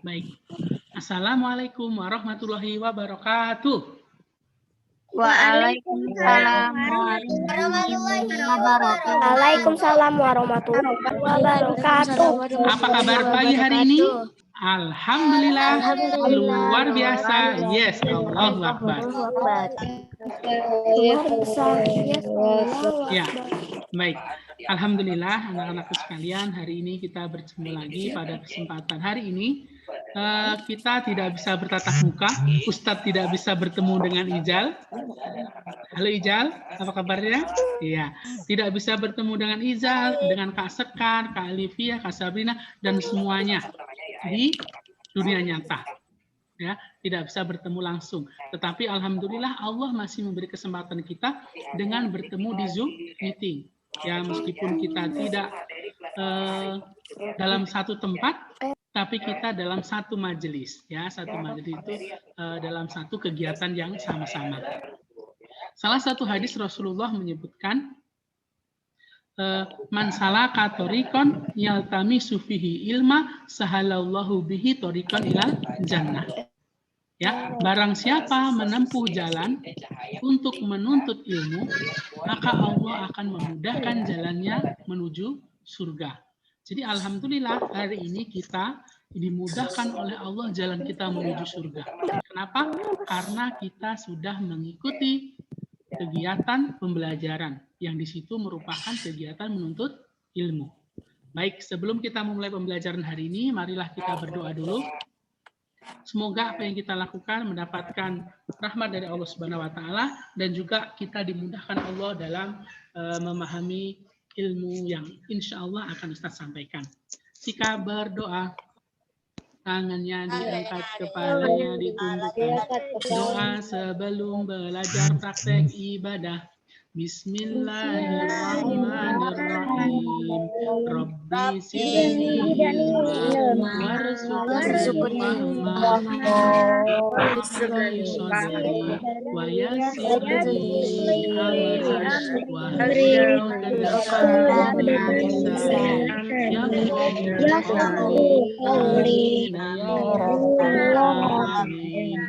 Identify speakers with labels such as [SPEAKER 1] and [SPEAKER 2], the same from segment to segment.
[SPEAKER 1] Baik. Assalamualaikum warahmatullahi wabarakatuh.
[SPEAKER 2] Waalaikumsalam warahmatullahi wabarakatuh.
[SPEAKER 3] Waalaikumsalam warahmatullahi wabarakatuh.
[SPEAKER 1] Apa kabar pagi hari ini? Alhamdulillah, luar biasa. Yes, Allahu Akbar. Ya, baik. Alhamdulillah, anak-anakku sekalian, hari ini kita bertemu lagi pada kesempatan hari ini. Kita tidak bisa bertatap muka, Ustadz tidak bisa bertemu dengan Ijal. Halo Ijal, apa kabarnya? Iya, tidak bisa bertemu dengan Ijal, dengan Kak Sekar, Kak Olivia, Kak Sabrina, dan semuanya di dunia nyata. Ya, tidak bisa bertemu langsung. Tetapi alhamdulillah Allah masih memberi kesempatan kita dengan bertemu di Zoom meeting. Ya, meskipun kita tidak dalam satu tempat, tapi kita dalam satu majelis. Ya, satu majelis itu dalam satu kegiatan yang sama-sama. Salah satu hadis Rasulullah menyebutkan, man salaka thoriqan yaltamisu fihi ilma sahalallahu bihi thoriqan ilal jannah. Ya, barang siapa menempuh jalan untuk menuntut ilmu, maka Allah akan memudahkan jalannya menuju surga. Jadi alhamdulillah hari ini kita dimudahkan oleh Allah jalan kita menuju surga. Kenapa? Karena kita sudah mengikuti kegiatan pembelajaran yang di situ merupakan kegiatan menuntut ilmu. Baik, sebelum kita memulai pembelajaran hari ini, marilah kita berdoa dulu. Semoga apa yang kita lakukan mendapatkan rahmat dari Allah Subhanahu wa taala dan juga kita dimudahkan Allah dalam memahami ilmu yang insya Allah akan Ustaz sampaikan. Jika berdoa, tangannya diangkat, kepalanya ditundukkan. Doa sebelum belajar praktek ibadah. Bismillahirrahmanirrahim. Rabbi zidni ilma warzuqni fahma sadri wa yassir li amri wahlul 'uqdatam min lisani yafqahu qawli. Ya rabbal alamin.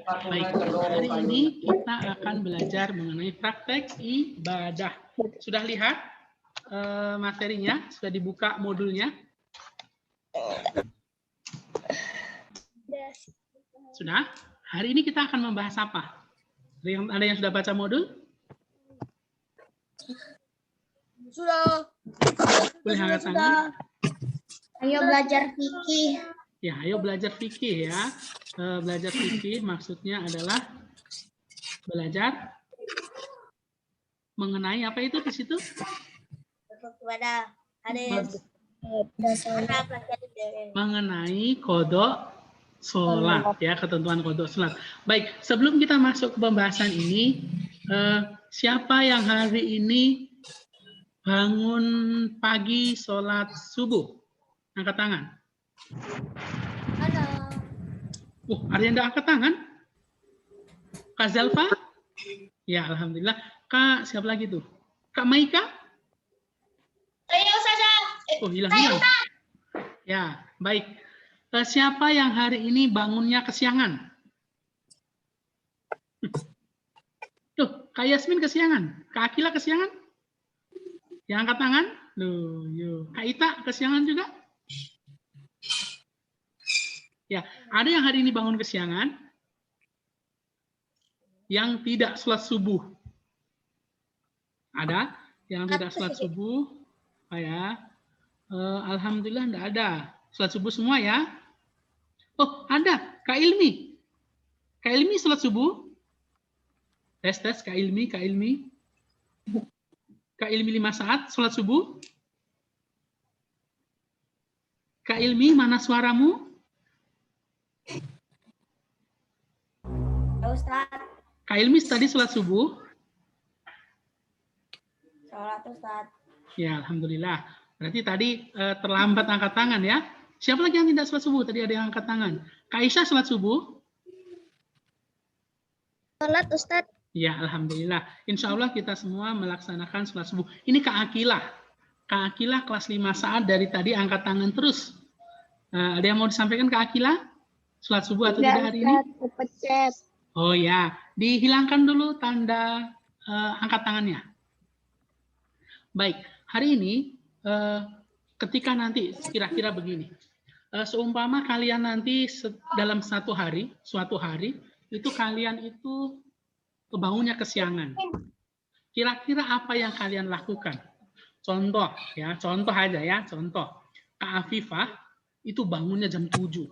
[SPEAKER 1] Baik, hari ini kita akan belajar mengenai praktek ibadah. Sudah lihat materinya? Sudah dibuka modulnya? Sudah? Hari ini kita akan membahas apa? Ada yang sudah baca modul?
[SPEAKER 2] Sudah.
[SPEAKER 1] Boleh angkat tangan?
[SPEAKER 2] Ayo belajar fikih.
[SPEAKER 1] Ya, ayo belajar fikih ya. Belajar fikih maksudnya adalah belajar mengenai apa itu di situ? Mengenai kodok sholat ya, ketentuan kodok sholat. Baik, sebelum kita masuk ke pembahasan ini, siapa yang hari ini bangun pagi sholat subuh? Angkat tangan. Ada yang angkat tangan? Kak Zalfa? Ya, alhamdulillah. Kak, siapa lagi tuh? Kak Maika?
[SPEAKER 2] Ayo saja.
[SPEAKER 1] Hilang. Ya, baik. Siapa yang hari ini bangunnya kesiangan? Tuh, Kak Yasmin kesiangan. Kak Akila kesiangan? Yang angkat tangan? Kak Ita kesiangan juga? Ya, ada yang hari ini bangun kesiangan, yang tidak sholat subuh. Ada yang tidak sholat subuh, ya. Alhamdulillah enggak ada. Sholat subuh semua ya. Oh, ada. Kak Ilmi. Kak Ilmi sholat subuh. Tes, Kak Ilmi. Kak Ilmi 5 saat sholat subuh. Kak Ilmi, mana suaramu?
[SPEAKER 2] Ustaz.
[SPEAKER 1] Kak Ilmi tadi sholat subuh?
[SPEAKER 2] Sholat Ustaz.
[SPEAKER 1] Ya, alhamdulillah. Berarti tadi terlambat angkat tangan ya. Siapa lagi yang tidak sholat subuh? Tadi ada yang angkat tangan. Kak Aisyah sholat subuh?
[SPEAKER 3] Sholat Ustaz.
[SPEAKER 1] Ya, alhamdulillah. Insya Allah kita semua melaksanakan sholat subuh. Ini Kak Akilah. Kak Akila kelas 5 saat dari tadi angkat tangan terus. Ada yang mau disampaikan Kak Akila? Sholat subuh atau tidak hari ini?
[SPEAKER 3] Kepecet.
[SPEAKER 1] Oh ya, dihilangkan dulu tanda angkat tangannya. Baik, hari ini ketika nanti kira-kira begini. Seumpama kalian nanti dalam suatu hari itu kalian itu bangunnya kesiangan. Kira-kira apa yang kalian lakukan? Contoh ya, contoh aja ya, contoh. Kak Afifah itu bangunnya jam 7.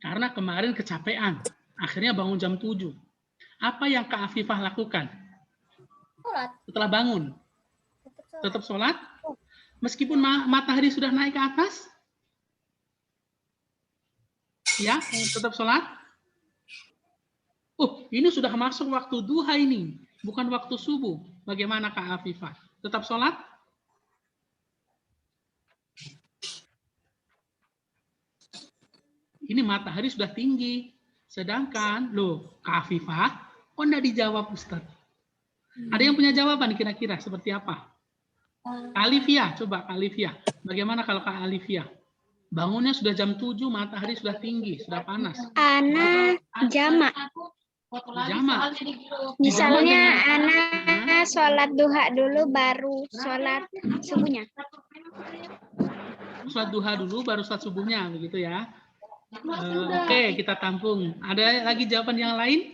[SPEAKER 1] Karena kemarin kecapean, akhirnya bangun jam 7. Apa yang Kak Afifah lakukan?
[SPEAKER 2] Sholat.
[SPEAKER 1] Setelah bangun, tetap sholat? Meskipun matahari sudah naik ke atas? Ya, tetap sholat? Ini sudah masuk waktu duha ini, bukan waktu subuh. Bagaimana Kak Afifah? Tetap sholat? Ini matahari sudah tinggi. Sedangkan, Kak Afifah, kok enggak dijawab Ustaz? Ada yang punya jawaban kira-kira seperti apa? Kak Alifia, coba Kak Alifia. Bagaimana kalau Kak Alifia? Bangunnya sudah jam 7, matahari sudah tinggi, sudah panas.
[SPEAKER 3] Ana jamak.
[SPEAKER 1] Jamak.
[SPEAKER 3] Misalnya Ana sholat duha dulu baru sholat subuhnya.
[SPEAKER 1] Sholat duha dulu baru sholat subuhnya, begitu ya. Oke, kita tampung. Ada lagi jawaban yang lain?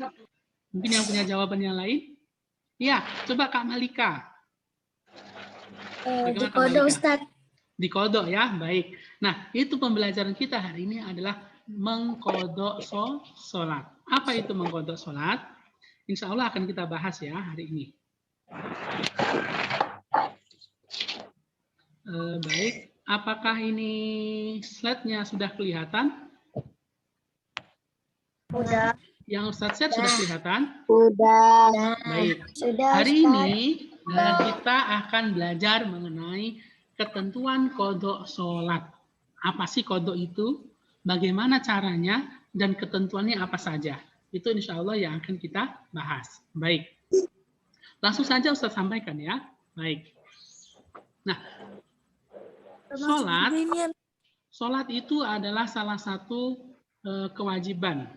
[SPEAKER 1] Mungkin yang punya jawaban yang lain? Ya, coba Kak Malika.
[SPEAKER 2] Dikodok Ustaz.
[SPEAKER 1] Dikodok ya, baik. Nah, itu pembelajaran kita hari ini adalah mengkodok sholat. Apa itu mengkodok sholat? Insya Allah akan kita bahas ya hari ini. Baik, apakah ini slide-nya sudah kelihatan?
[SPEAKER 2] Udah.
[SPEAKER 1] Yang Ustadz Syed sudah kelihatan?
[SPEAKER 3] Udah.
[SPEAKER 1] Baik.
[SPEAKER 3] Sudah.
[SPEAKER 1] Hari ini kita akan belajar mengenai ketentuan kodok sholat. Apa sih kodok itu? Bagaimana caranya? Dan ketentuannya apa saja? Itu insya Allah yang akan kita bahas. Baik. Langsung saja Ustadz sampaikan ya. Baik. Nah, sholat itu adalah salah satu kewajiban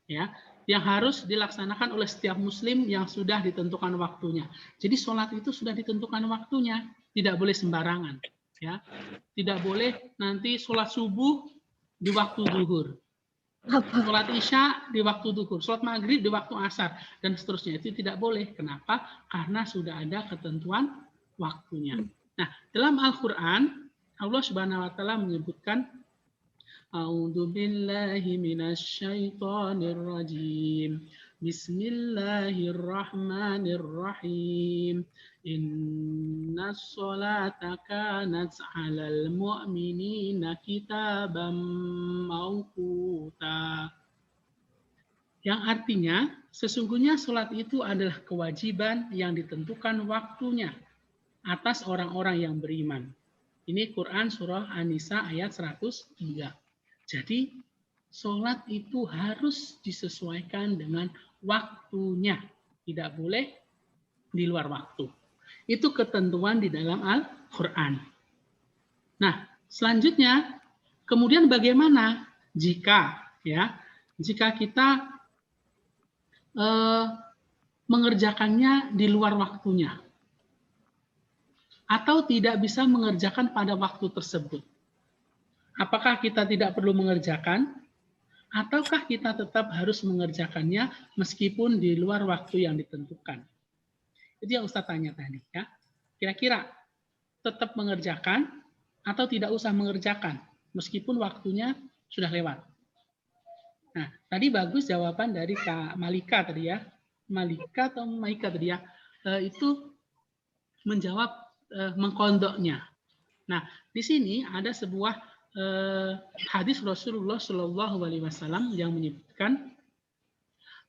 [SPEAKER 1] ya yang harus dilaksanakan oleh setiap muslim yang sudah ditentukan waktunya. Jadi sholat itu sudah ditentukan waktunya, tidak boleh sembarangan ya. Tidak boleh nanti sholat subuh di waktu zuhur, sholat isya di waktu zuhur, sholat maghrib di waktu asar dan seterusnya. Itu tidak boleh. Kenapa? Karena sudah ada ketentuan waktunya. Nah, dalam Al-Qur'an Allah Subhanahu wa taala menyebutkan A'udzu billahi minasy syaithanir rajim. Bismillahirrahmanirrahim. Innas sholata kanat 'alal mu'minina kitaban mauquta. Yang artinya, sesungguhnya sholat itu adalah kewajiban yang ditentukan waktunya atas orang-orang yang beriman. Ini Quran Surah An-Nisa ayat 103. Jadi, sholat itu harus disesuaikan dengan waktunya. Tidak boleh di luar waktu. Itu ketentuan di dalam Al-Quran. Nah, selanjutnya, kemudian bagaimana jika kita mengerjakannya di luar waktunya? Atau tidak bisa mengerjakan pada waktu tersebut. Apakah kita tidak perlu mengerjakan? Ataukah kita tetap harus mengerjakannya meskipun di luar waktu yang ditentukan? Itu yang Ustaz tanya tadi ya. Kira-kira tetap mengerjakan atau tidak usah mengerjakan meskipun waktunya sudah lewat? Nah, tadi bagus jawaban dari Kak Malika tadi ya. Malika atau Maika tadi ya. Itu menjawab mengkondoknya. Nah, di sini ada sebuah hadis Rasulullah Shallallahu Alaihi Wasallam yang menyebutkan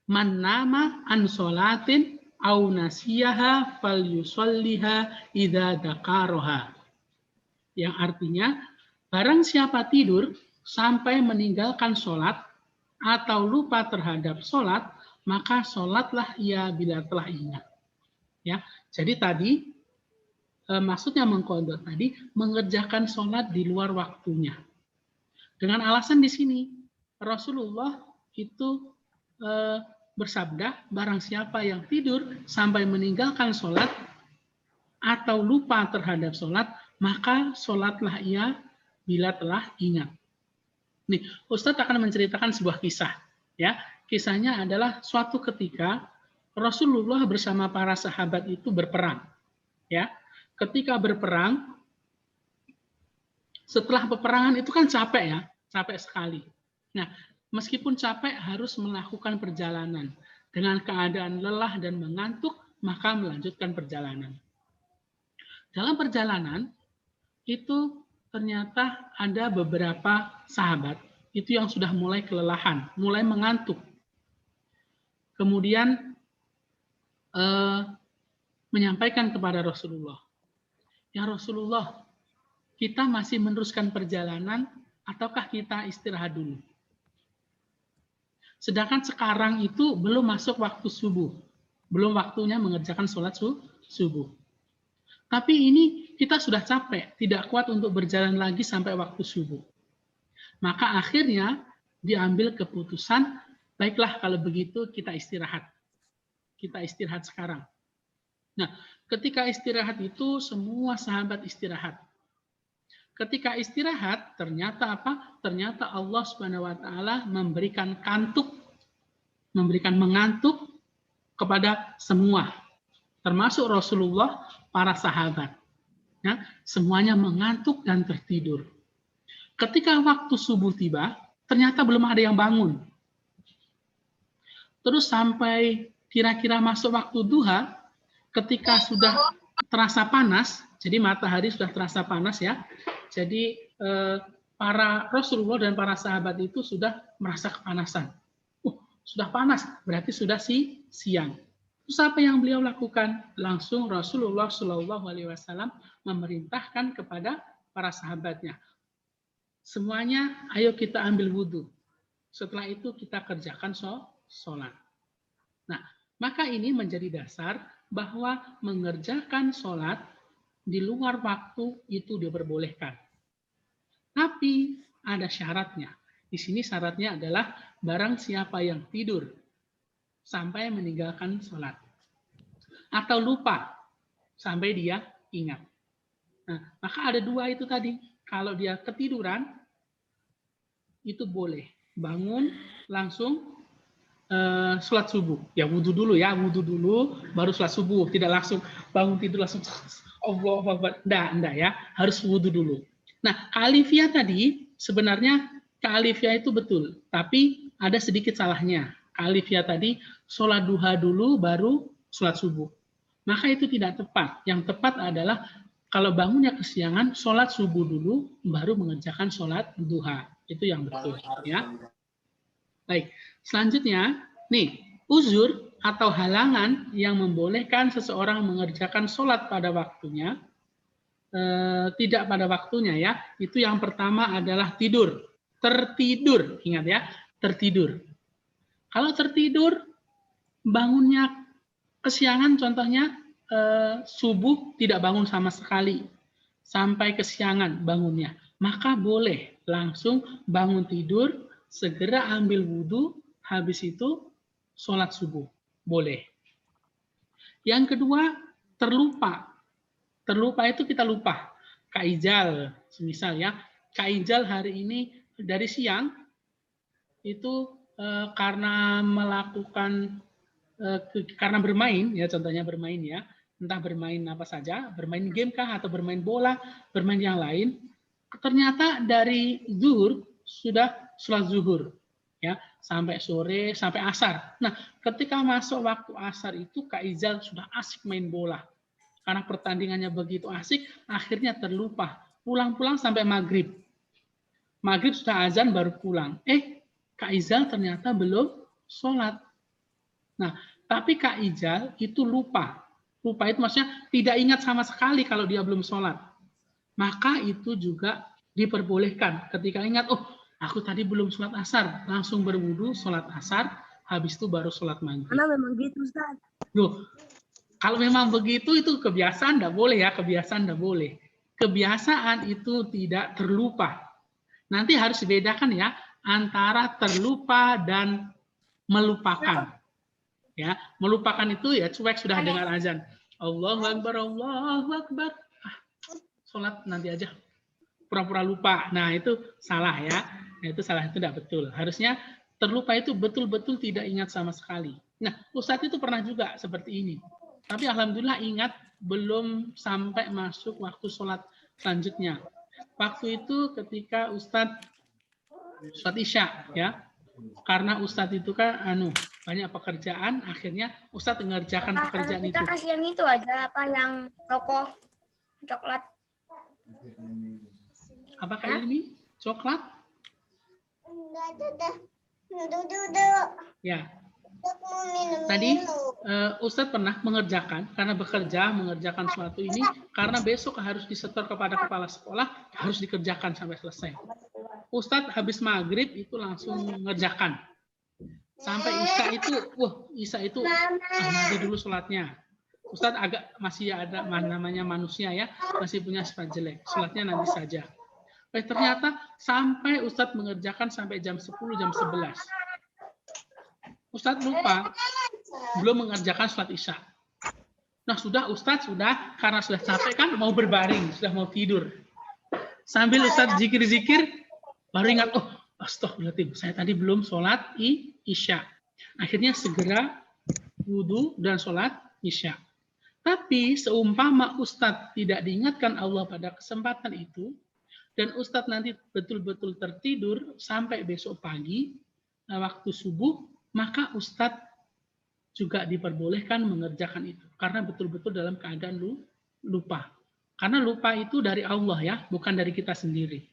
[SPEAKER 1] man nama an sholatin au nasiyaha fal yusalliha idza dzakaraha. Yang artinya barang siapa tidur sampai meninggalkan sholat atau lupa terhadap sholat, maka sholatlah ia bila telah ingat. Ya, jadi tadi maksudnya mengqadha tadi mengerjakan sholat di luar waktunya. Dengan alasan di sini Rasulullah itu bersabda, barang siapa yang tidur sampai meninggalkan sholat atau lupa terhadap sholat, maka sholatlah ia bila telah ingat. Nih, Ustadz akan menceritakan sebuah kisah. Ya, kisahnya adalah suatu ketika Rasulullah bersama para sahabat itu berperang. Ya, ketika berperang, setelah peperangan itu kan capek ya, capek sekali. Nah, meskipun capek harus melakukan perjalanan. Dengan keadaan lelah dan mengantuk, maka melanjutkan perjalanan. Dalam perjalanan, itu ternyata ada beberapa sahabat itu yang sudah mulai kelelahan, mulai mengantuk. Kemudian menyampaikan kepada Rasulullah, ya Rasulullah, kita masih meneruskan perjalanan ataukah kita istirahat dulu? Sedangkan sekarang itu belum masuk waktu subuh, belum waktunya mengerjakan sholat subuh. Tapi ini kita sudah capek, tidak kuat untuk berjalan lagi sampai waktu subuh. Maka akhirnya diambil keputusan, baiklah kalau begitu kita istirahat. Kita istirahat sekarang. Nah, ketika istirahat itu semua sahabat istirahat. Ketika istirahat, ternyata apa? Ternyata Allah Subhanahu wa taala memberikan kantuk, memberikan mengantuk kepada semua, termasuk Rasulullah, para sahabat. Ya, semuanya mengantuk dan tertidur. Ketika waktu subuh tiba, ternyata belum ada yang bangun. Terus sampai kira-kira masuk waktu duha, ketika sudah terasa panas, jadi matahari sudah terasa panas ya. Jadi para Rasulullah dan para sahabat itu sudah merasa kepanasan. Sudah panas, berarti sudah siang. Terus apa yang beliau lakukan? Langsung Rasulullah SAW memerintahkan kepada para sahabatnya, semuanya, ayo kita ambil wudhu. Setelah itu kita kerjakan sholat. Nah, maka ini menjadi dasar bahwa mengerjakan sholat di luar waktu itu diperbolehkan. Tapi ada syaratnya. Di sini syaratnya adalah barang siapa yang tidur sampai meninggalkan sholat atau lupa sampai dia ingat. Nah, maka ada dua itu tadi. Kalau dia ketiduran, itu boleh bangun langsung sholat subuh. Ya wudhu dulu ya, wudhu dulu baru sholat subuh. Tidak langsung bangun tidur langsung Allahu Akbar. Enggak ya, harus wudhu dulu. Nah, alifiyah tadi sebenarnya alifiyah itu betul, tapi ada sedikit salahnya. Alifiyah tadi sholat duha dulu baru sholat subuh. Maka itu tidak tepat. Yang tepat adalah kalau bangunnya kesiangan, sholat subuh dulu baru mengerjakan sholat duha. Itu yang betul ya. Baik, selanjutnya nih uzur atau halangan yang membolehkan seseorang mengerjakan sholat pada waktunya, tidak pada waktunya ya. Itu yang pertama adalah tidur, tertidur, ingat ya, tertidur. Kalau tertidur, bangunnya kesiangan, contohnya subuh tidak bangun sama sekali, sampai kesiangan bangunnya, maka boleh langsung bangun tidur, segera ambil wudhu, habis itu sholat subuh, boleh. Yang kedua, terlupa. Terlupa itu kita lupa. Kak Ijal, misal ya, Kak Ijal hari ini dari siang itu karena melakukan karena bermain ya, contohnya bermain ya, entah bermain apa saja, bermain game kah atau bermain bola, bermain yang lain, ternyata dari zuhur sudah sholat zuhur ya, sampai sore, sampai asar. Nah, ketika masuk waktu asar itu Kak Izal sudah asik main bola. Karena pertandingannya begitu asik, akhirnya terlupa. Pulang-pulang sampai maghrib. Maghrib sudah azan baru pulang. Kak Izal ternyata belum sholat. Nah, tapi Kak Ijal itu lupa. Lupa itu maksudnya tidak ingat sama sekali kalau dia belum sholat. Maka itu juga diperbolehkan. Ketika ingat, aku tadi belum sholat asar. Langsung berwudu, sholat asar. Habis itu baru sholat maghrib.
[SPEAKER 2] Karena memang gitu, Ustaz.
[SPEAKER 1] Loh, Kalau memang begitu itu kebiasaan enggak boleh ya, kebiasaan enggak boleh. Kebiasaan itu tidak terlupa. Nanti harus dibedakan ya antara terlupa dan melupakan. Ya, melupakan itu ya cuek sudah dengar azan. Allahu Akbar, Allahu Akbar. Sholat nanti aja. Pura-pura lupa. Nah, itu salah ya. Nah, itu salah, itu tidak betul. Harusnya terlupa itu betul-betul tidak ingat sama sekali. Nah, Ustadz itu pernah juga seperti ini. Tapi alhamdulillah ingat belum sampai masuk waktu sholat selanjutnya. Waktu itu ketika Ustadz sholat Isya ya. Karena Ustadz itu kan banyak pekerjaan, akhirnya Ustadz mengerjakan pekerjaan itu.
[SPEAKER 2] Kita kasih yang itu aja, apa yang rokok coklat.
[SPEAKER 1] Apakah ini coklat? Ya. Tadi Ustadz pernah mengerjakan karena mengerjakan suatu ini karena besok harus disetor kepada kepala sekolah, harus dikerjakan sampai selesai. Ustadz habis maghrib itu langsung mengerjakan sampai Isya itu nanti dulu sholatnya. Ustadz agak masih ada namanya manusia ya, masih punya sifat jelek, sholatnya nanti saja. Ternyata sampai Ustadz mengerjakan sampai jam 10, jam 11. Ustadz lupa, belum mengerjakan sholat Isya. Nah Ustadz karena sudah capek kan mau berbaring, sudah mau tidur. Sambil Ustadz zikir-zikir, baru ingat, astagfirullahaladzim, saya tadi belum sholat Isya. Akhirnya segera wudhu dan sholat Isya. Tapi seumpama Ustadz tidak diingatkan Allah pada kesempatan itu, dan Ustadz nanti betul-betul tertidur sampai besok pagi, waktu subuh, maka Ustadz juga diperbolehkan mengerjakan itu. Karena betul-betul dalam keadaan lupa. Karena lupa itu dari Allah ya, bukan dari kita sendiri.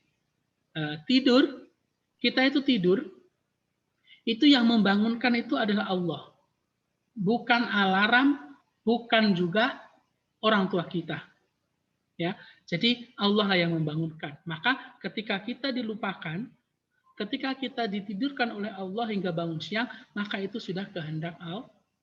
[SPEAKER 1] Kita itu tidur, itu yang membangunkan itu adalah Allah. Bukan alarm, bukan juga orang tua kita. Ya, jadi Allah lah yang membangunkan. Maka ketika kita dilupakan, ketika kita ditidurkan oleh Allah hingga bangun siang, maka itu sudah kehendak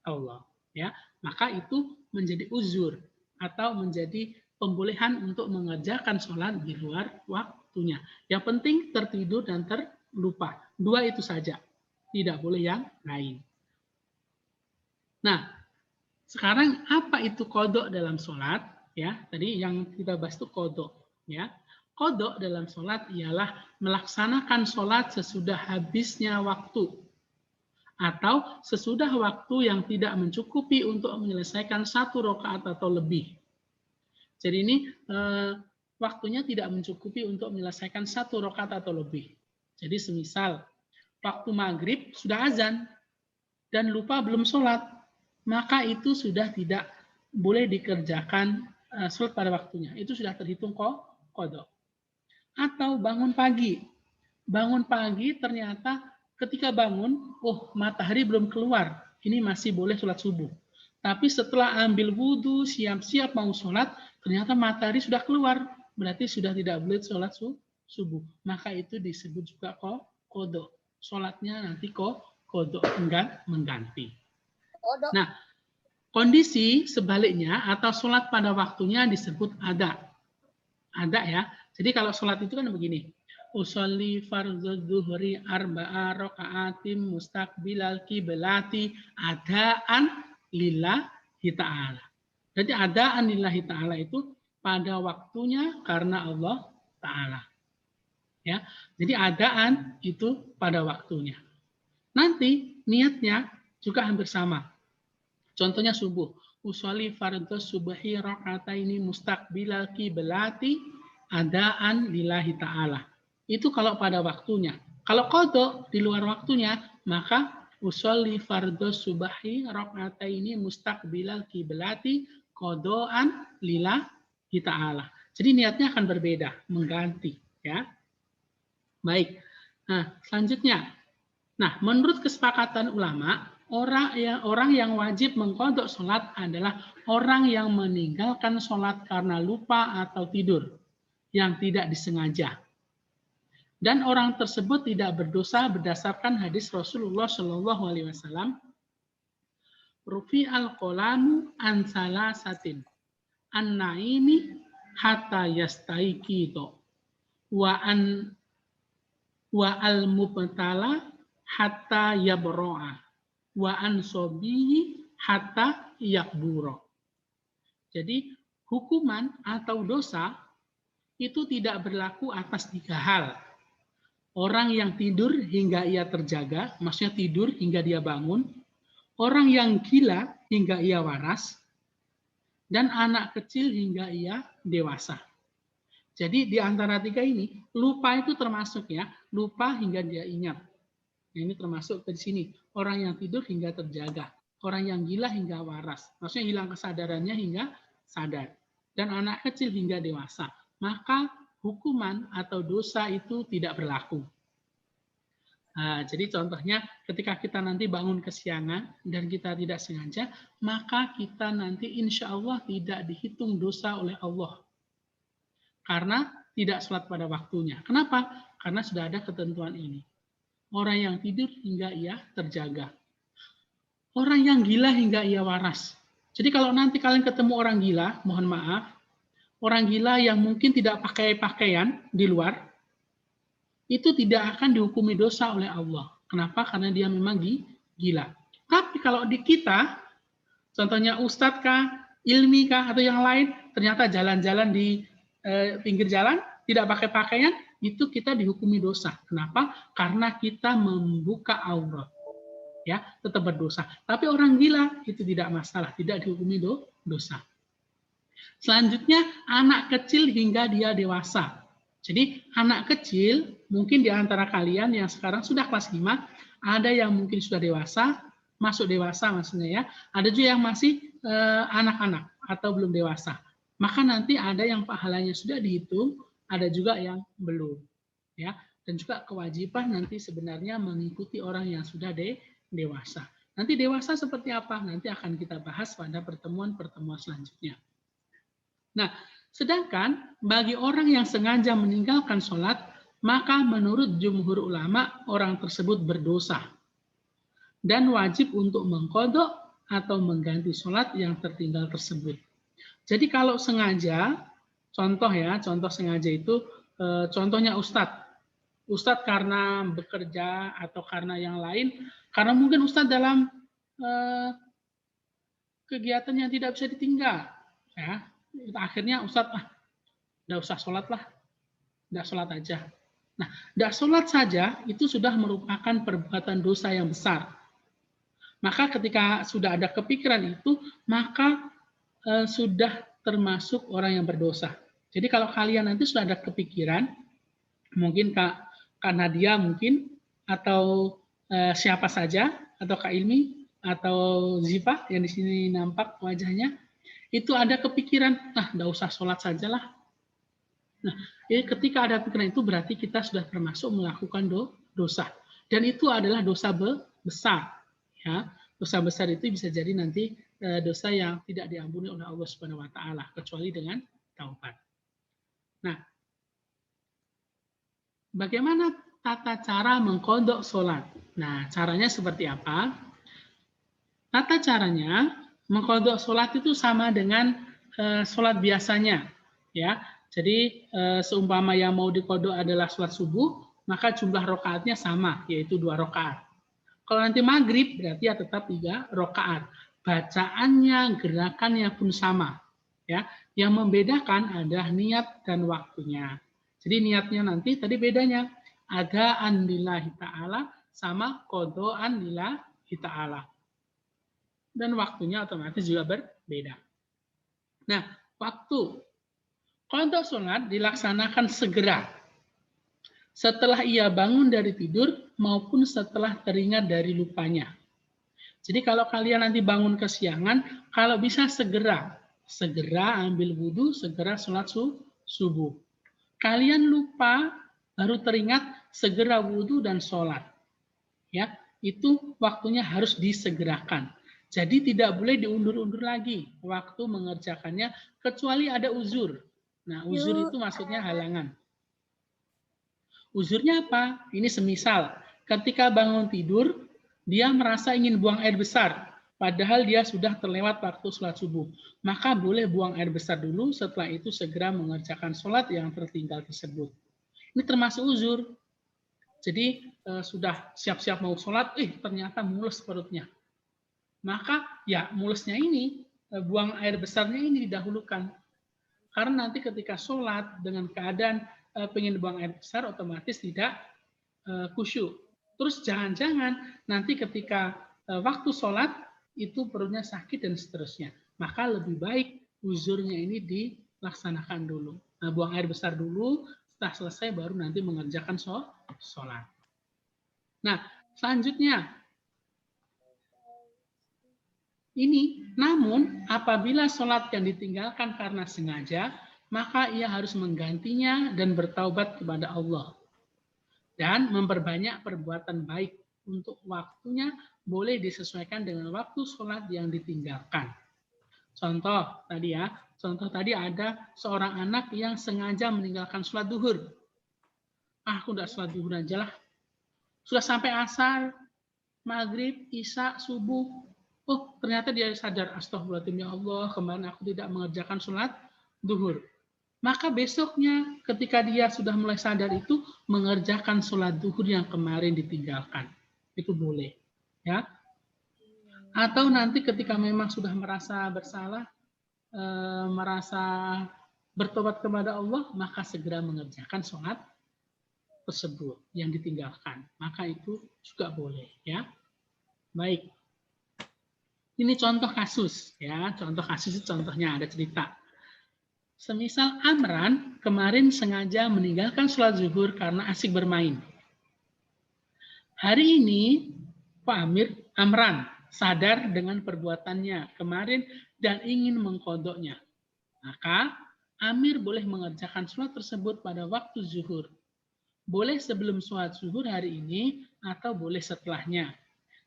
[SPEAKER 1] Allah. Ya, maka itu menjadi uzur atau menjadi pembolehan untuk mengerjakan sholat di luar waktunya. Yang penting tertidur dan terlupa. Dua itu saja. Tidak boleh yang lain. Nah, sekarang apa itu qodok dalam sholat? Ya, tadi yang kita bahas itu qodok. Ya, qodok dalam sholat ialah melaksanakan sholat sesudah habisnya waktu atau sesudah waktu yang tidak mencukupi untuk menyelesaikan 1 rakaat atau lebih. Jadi ini waktunya tidak mencukupi untuk menyelesaikan 1 rakaat atau lebih. Jadi semisal waktu maghrib sudah azan dan lupa belum sholat, maka itu sudah tidak boleh dikerjakan sholat pada waktunya. Itu sudah terhitung qodok. Atau bangun pagi ternyata ketika bangun, matahari belum keluar, ini masih boleh sholat subuh. Tapi setelah ambil wudhu, siap-siap mau sholat, ternyata matahari sudah keluar, berarti sudah tidak boleh sholat subuh. Maka itu disebut juga qodok. Sholatnya nanti qodok, mengganti. Nah, kondisi sebaliknya atau sholat pada waktunya disebut ada. Ada ya. Jadi kalau sholat itu kan begini. Usolli fardhu dzuhri arba'a raka'atin mustaqbilal qiblati adaan lillahi ta'ala. Jadi adaan lillahi ta'ala itu pada waktunya karena Allah Ta'ala. Ya. Jadi adaan itu pada waktunya. Nanti niatnya juga hampir sama. Contohnya subuh. Usolli fardhu subhi raka'ataini mustaqbilal qiblati adaan lillahi ta'ala. Itu kalau pada waktunya. Kalau qodok di luar waktunya, maka usolli fardhu subhi raka'ataini mustaqbilal qiblati qodoan lillahi ta'ala. Jadi niatnya akan berbeda, mengganti, ya. Baik. Nah, selanjutnya. Nah, menurut kesepakatan ulama, orang yang wajib mengqodok sholat adalah orang yang meninggalkan sholat karena lupa atau tidur yang tidak disengaja. Dan orang tersebut tidak berdosa berdasarkan hadis Rasulullah SAW. rufi al-qolamu an salasatin an-naimi hatta yastaiqidho wa al-mubtala hatta yabro'a wa an sobihi hatta yakburo. Jadi hukuman atau dosa itu tidak berlaku atas 3 hal. Orang yang tidur hingga ia terjaga, maksudnya tidur hingga dia bangun. Orang yang gila hingga ia waras. Dan anak kecil hingga ia dewasa. Jadi di antara 3 ini, lupa itu termasuk ya. Lupa hingga dia ingat. Ini termasuk di sini. Orang yang tidur hingga terjaga. Orang yang gila hingga waras. Maksudnya hilang kesadarannya hingga sadar. Dan anak kecil hingga dewasa. Maka hukuman atau dosa itu tidak berlaku. Nah, jadi contohnya ketika kita nanti bangun kesiangan dan kita tidak sengaja, maka kita nanti insya Allah tidak dihitung dosa oleh Allah. Karena tidak sholat pada waktunya. Kenapa? Karena sudah ada ketentuan ini. Orang yang tidur hingga ia terjaga. Orang yang gila hingga ia waras. Jadi kalau nanti kalian ketemu orang gila, mohon maaf, orang gila yang mungkin tidak pakai pakaian di luar, itu tidak akan dihukumi dosa oleh Allah. Kenapa? Karena dia memang gila. Tapi kalau di kita, contohnya ustadz kah, ilmi kah, atau yang lain, ternyata jalan-jalan di pinggir jalan, tidak pakai pakaian, itu kita dihukumi dosa. Kenapa? Karena kita membuka aurat. Ya, tetap berdosa. Tapi orang gila, itu tidak masalah, tidak dihukumi dosa. Selanjutnya, anak kecil hingga dia dewasa. Jadi, anak kecil, mungkin di antara kalian yang sekarang sudah kelas 5, ada yang mungkin sudah dewasa, masuk dewasa maksudnya ya, ada juga yang masih anak-anak atau belum dewasa. Maka nanti ada yang pahalanya sudah dihitung, ada juga yang belum. Ya, dan juga kewajiban nanti sebenarnya mengikuti orang yang sudah dewasa. Nanti dewasa seperti apa? Nanti akan kita bahas pada pertemuan-pertemuan selanjutnya. Nah, sedangkan bagi orang yang sengaja meninggalkan sholat, maka menurut jumhur ulama, orang tersebut berdosa. Dan wajib untuk mengqadha atau mengganti sholat yang tertinggal tersebut. Jadi kalau sengaja, contoh sengaja itu, contohnya Ustadz karena bekerja atau karena yang lain, karena mungkin Ustadz dalam kegiatan yang tidak bisa ditinggal, ya. Akhirnya Ustadz, nggak usah sholat lah, nggak sholat aja. Nah, nggak sholat saja itu sudah merupakan perbuatan dosa yang besar. Maka ketika sudah ada kepikiran itu, maka sudah termasuk orang yang berdosa. Jadi kalau kalian nanti sudah ada kepikiran, mungkin Kak Nadia mungkin, atau siapa saja, atau Kak Ilmi, atau Ziva yang di sini nampak wajahnya, itu ada kepikiran, nah nggak usah sholat sajalah. Nah, ketika ada pikiran itu berarti kita sudah termasuk melakukan dosa. Dan itu adalah dosa besar. Ya, dosa besar itu bisa jadi nanti dosa yang tidak diampuni oleh Allah Subhanahu wa taala kecuali dengan taubat. Nah, bagaimana tata cara mengqadha sholat? Nah, caranya seperti apa? Tata caranya mengqadha sholat itu sama dengan sholat biasanya, ya. Jadi seumpama yang mau diqadha adalah sholat subuh, maka jumlah rakaatnya sama, yaitu 2 rakaat. Kalau nanti maghrib berarti ya tetap 3 rakaat. Bacaannya, gerakannya pun sama, ya. Yang membedakan adalah niat dan waktunya. Jadi niatnya nanti tadi bedanya adaan lillahi ta'ala sama qadhaan lillahi ta'ala. Dan waktunya otomatis juga berbeda. Nah, waktu qadha sholat dilaksanakan segera setelah ia bangun dari tidur maupun setelah teringat dari lupanya. Jadi kalau kalian nanti bangun kesiangan, kalau bisa segera ambil wudhu, segera sholat subuh. Kalian lupa, baru teringat, segera wudhu dan sholat. Ya, itu waktunya harus disegerakan. Jadi tidak boleh diundur-undur lagi waktu mengerjakannya, kecuali ada uzur. Nah, uzur itu maksudnya halangan. Uzurnya apa? Ini semisal, ketika bangun tidur, dia merasa ingin buang air besar. padahal dia sudah terlewat waktu sholat subuh. Maka boleh buang air besar dulu, setelah itu segera mengerjakan sholat yang tertinggal tersebut. Ini termasuk uzur. Jadi sudah siap-siap mau sholat, ternyata mules perutnya. Maka ya mulesnya ini, buang air besarnya ini didahulukan. Karena nanti ketika sholat dengan keadaan pengen buang air besar, otomatis tidak khusyuk. Terus jangan-jangan nanti ketika waktu sholat itu perutnya sakit dan seterusnya. Maka lebih baik uzurnya ini dilaksanakan dulu. Nah, buang air besar dulu, setelah selesai baru nanti mengerjakan sholat. Nah, selanjutnya ini, namun apabila sholat yang ditinggalkan karena sengaja, maka ia harus menggantinya dan bertaubat kepada Allah. Dan memperbanyak perbuatan baik untuk waktunya boleh disesuaikan dengan waktu sholat yang ditinggalkan. Contoh tadi ada seorang anak yang sengaja meninggalkan sholat duhur. Aku udah sholat duhur aja lah. Sudah sampai asar, maghrib, isya, subuh. Oh, ternyata dia sadar, astagfirullahaladzim ya Allah, kemarin aku tidak mengerjakan sholat duhur. Maka besoknya ketika dia sudah mulai sadar itu mengerjakan sholat duhur yang kemarin ditinggalkan. Itu boleh. Ya. Atau nanti ketika memang sudah merasa bersalah, merasa bertobat kepada Allah, maka segera mengerjakan sholat tersebut yang ditinggalkan. Maka itu juga boleh. Ya. Baik. Ini contoh kasus. Ya. Contoh kasus itu contohnya ada cerita. Semisal Amran kemarin sengaja meninggalkan sholat zuhur karena asik bermain. Hari ini Pak Amran sadar dengan perbuatannya kemarin dan ingin mengkodoknya. Maka Amir boleh mengerjakan sholat tersebut pada waktu zuhur. Boleh sebelum sholat zuhur hari ini atau boleh setelahnya.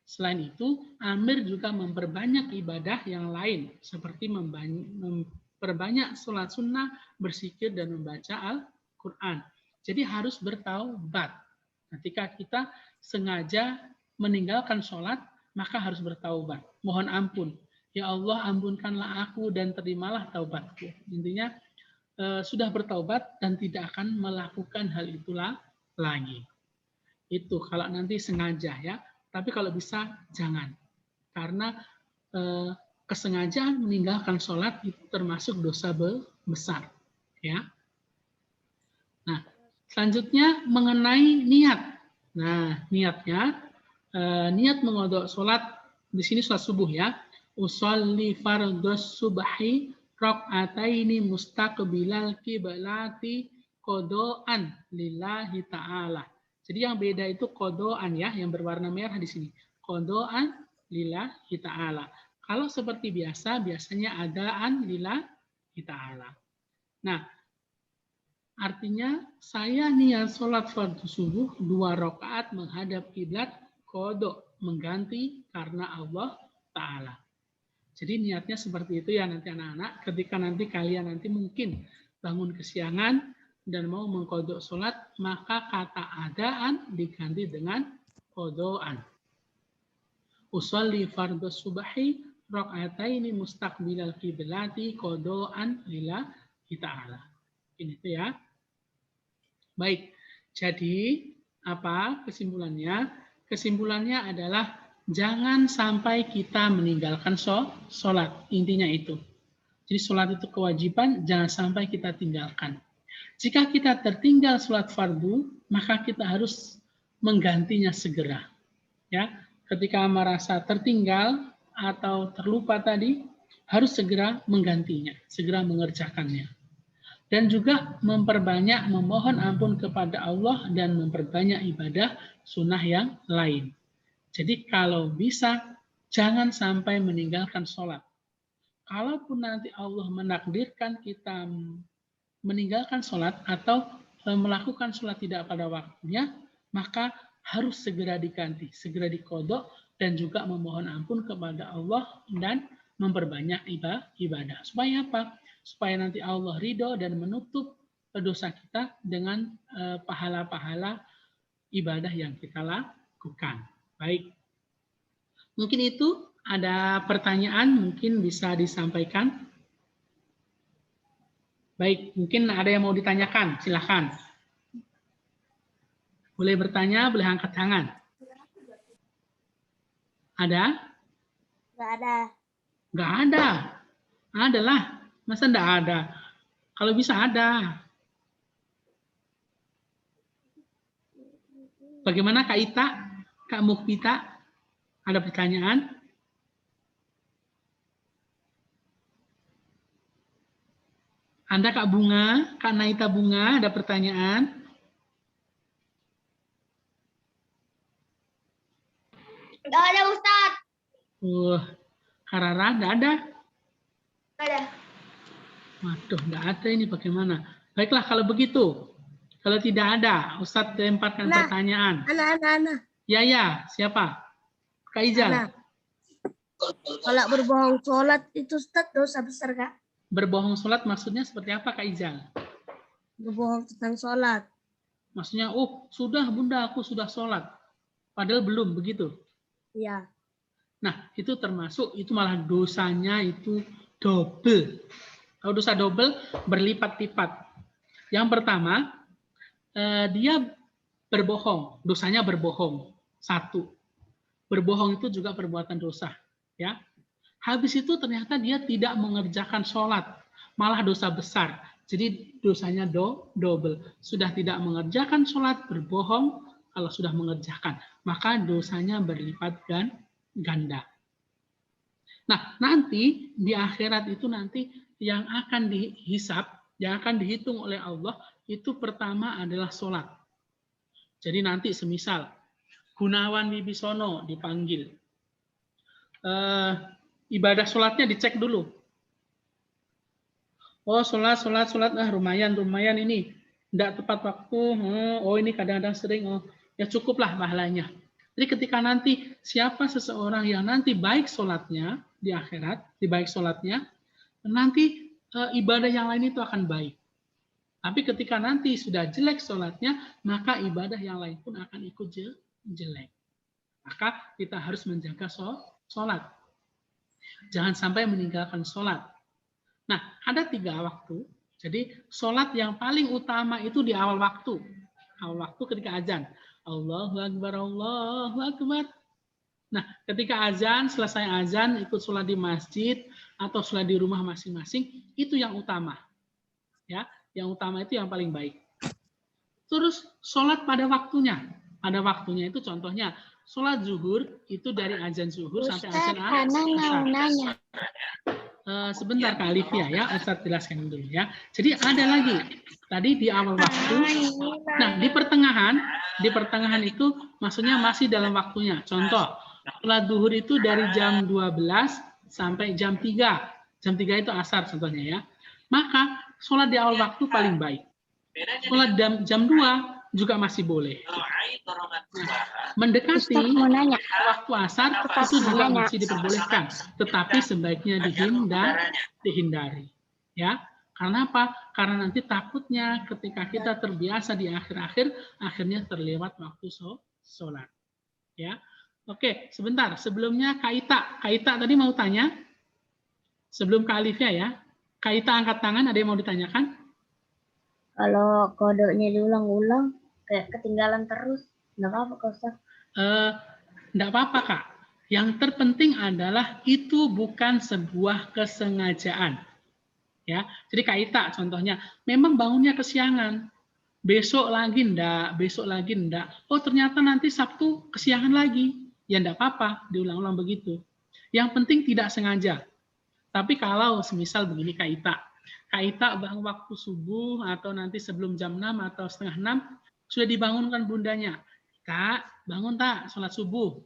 [SPEAKER 1] Selain itu, Amir juga memperbanyak ibadah yang lain seperti memperbanyak sholat sunnah, berzikir, dan membaca Al-Quran. Jadi harus bertaubat. Ketika kita sengaja meninggalkan sholat, maka harus bertaubat. Mohon ampun. Ya Allah, ampunkanlah aku dan terimalah taubatku. Intinya, sudah bertaubat dan tidak akan melakukan hal itulah lagi. Itu kalau nanti sengaja ya. Tapi kalau bisa, jangan. Karena kesengajaan meninggalkan sholat itu termasuk dosa besar. Ya. Nah, selanjutnya mengenai niat. Nah, niatnya, niat mengodok sholat, di sini sholat subuh ya. Usolli fardhos subhi raq'ataini mustaqbilal qiblati qodoan lillahi ta'ala. Jadi yang beda itu kodoan ya, yang berwarna merah di sini. Kodoan lillahi ta'ala. Kalau seperti biasa, biasanya adaan lillahi ta'ala. Nah, artinya saya niat sholat fardu subuh 2 rakaat menghadap kiblat kodok mengganti karena Allah Ta'ala. Jadi niatnya seperti itu ya nanti anak-anak. Ketika nanti kalian nanti mungkin bangun kesiangan dan mau mengkodok sholat, maka kata adaan diganti dengan kodoan. Usolli fardhos subhi raq'ataini mustaqbilal qiblati kodoan lillahi ta'ala. Ini tuh ya. Baik. Jadi apa kesimpulannya? Kesimpulannya adalah jangan sampai kita meninggalkan sholat. Intinya itu. Jadi sholat itu kewajiban, jangan sampai kita tinggalkan. Jika kita tertinggal sholat fardu, maka kita harus menggantinya segera. Ya, ketika merasa tertinggal atau terlupa tadi, harus segera menggantinya, segera mengerjakannya. Dan juga memperbanyak memohon ampun kepada Allah dan memperbanyak ibadah sunnah yang lain. Jadi kalau bisa, jangan sampai meninggalkan sholat. Kalaupun nanti Allah menakdirkan kita meninggalkan sholat atau melakukan sholat tidak pada waktunya, maka harus segera diganti, segera dikodok, dan juga memohon ampun kepada Allah dan memperbanyak ibadah. Supaya apa? Supaya nanti Allah ridho dan menutup dosa kita dengan pahala-pahala ibadah yang kita lakukan. Baik. Mungkin itu Ada pertanyaan mungkin bisa disampaikan. Baik, mungkin ada yang mau ditanyakan, silakan. Boleh bertanya, boleh angkat tangan. Ada?
[SPEAKER 2] Nggak ada.
[SPEAKER 1] Nggak ada. Adalah. Masa nggak ada? Kalau bisa ada. Bagaimana Kak Ita? Kak Mukbita? Ada pertanyaan? Anda Kak Bunga? Kak Naita Bunga, ada pertanyaan?
[SPEAKER 2] Nggak ada Ustadz.
[SPEAKER 1] Kak Rara, nggak ada?
[SPEAKER 2] Nggak ada.
[SPEAKER 1] Waduh, nggak ada ini bagaimana? Baiklah kalau begitu. Kalau tidak ada, Ustadz lemparkan
[SPEAKER 2] Nah.
[SPEAKER 1] pertanyaan.
[SPEAKER 2] Ana.
[SPEAKER 1] Ya, siapa? Kak Izal.
[SPEAKER 2] Ana. Kalau berbohong sholat itu Ustadz dosa besar, Kak.
[SPEAKER 1] Berbohong sholat maksudnya seperti apa Kak Izal?
[SPEAKER 2] Berbohong tentang sholat.
[SPEAKER 1] Maksudnya, oh sudah Bunda, aku sudah sholat. Padahal belum, begitu?
[SPEAKER 2] Iya.
[SPEAKER 1] Nah, itu termasuk, itu malah dosanya itu double. Kalau dosa double, berlipat-lipat. Yang pertama, dia berbohong, dosanya berbohong. Satu, berbohong itu juga perbuatan dosa. Ya, habis itu ternyata dia tidak mengerjakan sholat, malah dosa besar. Jadi dosanya double. Sudah tidak mengerjakan sholat, berbohong. Kalau sudah mengerjakan, maka dosanya berlipat ganda. Nah, nanti di akhirat itu nanti yang akan dihisab, yang akan dihitung oleh Allah, itu pertama adalah sholat. Jadi nanti semisal Gunawan Wibisono dipanggil, ibadah sholatnya dicek dulu. Oh sholat, lumayan ini, tidak tepat waktu. Oh ini kadang-kadang sering. Oh ya cukuplah pahalanya. Jadi ketika nanti siapa seseorang yang nanti baik sholatnya di akhirat, di baik sholatnya, nanti ibadah yang lain itu akan baik. Tapi ketika nanti sudah jelek sholatnya, maka ibadah yang lain pun akan ikut jelek. Maka kita harus menjaga sholat. Jangan sampai meninggalkan sholat. Nah, ada 3 waktu. Jadi sholat yang paling utama itu di awal waktu. Awal waktu ketika azan. Allahu Akbar, Allahu Akbar. Nah, ketika azan, selesai azan, ikut sholat di masjid atau sholat di rumah masing-masing, itu yang utama. Ya, yang utama itu yang paling baik. Terus sholat pada waktunya. Pada waktunya itu contohnya, sholat zuhur itu dari azan zuhur sampai azan asar. Sebentar Kak Alivia ya, Ustadz jelaskan dulu ya. Jadi ada lagi tadi di awal waktu. Nah di pertengahan itu maksudnya masih dalam waktunya. Contoh, sholat zuhur itu dari jam 12 sampai jam 3. Jam 3 itu asar contohnya ya. Maka sholat di awal waktu paling baik. Sholat jam 2 juga masih boleh. Nah, mendekati waktu asar itu juga masih diperbolehkan, tetapi sebaiknya dihindari. Ya, karena apa? Karena nanti takutnya ketika kita terbiasa di akhir-akhir, akhirnya terlewat waktu sholat. Ya, oke, sebentar. Sebelumnya Kak Ita tadi mau tanya. Sebelum Kak Alivia ya, Kak Ita angkat tangan. Ada yang mau ditanyakan?
[SPEAKER 2] Kalau kodenya diulang-ulang, kayak ketinggalan terus, nggak apa-apa Kak Ustaz?
[SPEAKER 1] Nggak apa-apa Kak. Yang terpenting adalah itu bukan sebuah kesengajaan. Ya, jadi Kak Ita contohnya, memang bangunnya kesiangan. Besok lagi enggak. Oh ternyata nanti Sabtu kesiangan lagi. Ya enggak apa-apa, diulang-ulang begitu. Yang penting tidak sengaja. Tapi kalau semisal begini Kak Ita bangun waktu subuh atau nanti sebelum jam 6 atau setengah 6 sudah dibangunkan bundanya. Kak, bangun tak sholat subuh?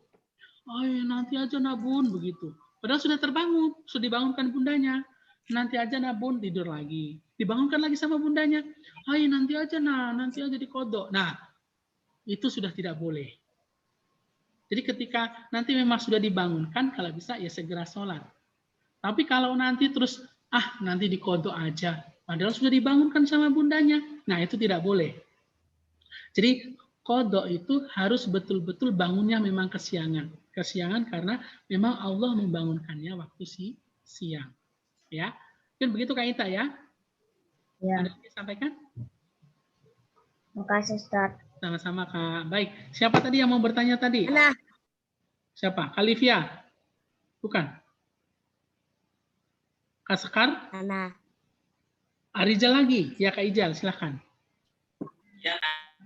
[SPEAKER 1] Oh ya, nanti aja Bun begitu. Padahal sudah terbangun, sudah dibangunkan bundanya. Nanti aja Bun, tidur lagi. Dibangunkan lagi sama bundanya. Oh ya, nanti aja dikodok. Nah, itu sudah tidak boleh. Jadi ketika nanti memang sudah dibangunkan, kalau bisa ya segera sholat. Tapi kalau nanti terus nanti dikodok aja, padahal sudah dibangunkan sama bundanya. Nah, itu tidak boleh. Jadi Qadha itu harus betul-betul bangunnya memang kesiangan. Kesiangan karena memang Allah membangunkannya waktu siang. Ya, mungkin begitu Kak Ita ya.
[SPEAKER 2] Ya,
[SPEAKER 1] Ada yang disampaikan?
[SPEAKER 2] makasih Ustaz.
[SPEAKER 1] Sama-sama Kak. Baik, siapa tadi yang mau bertanya tadi?
[SPEAKER 3] Ana.
[SPEAKER 1] Siapa? Kalivia? Bukan. Kak Sekar?
[SPEAKER 3] Ana.
[SPEAKER 1] Arijal lagi? Ya Kak Ijal, silahkan.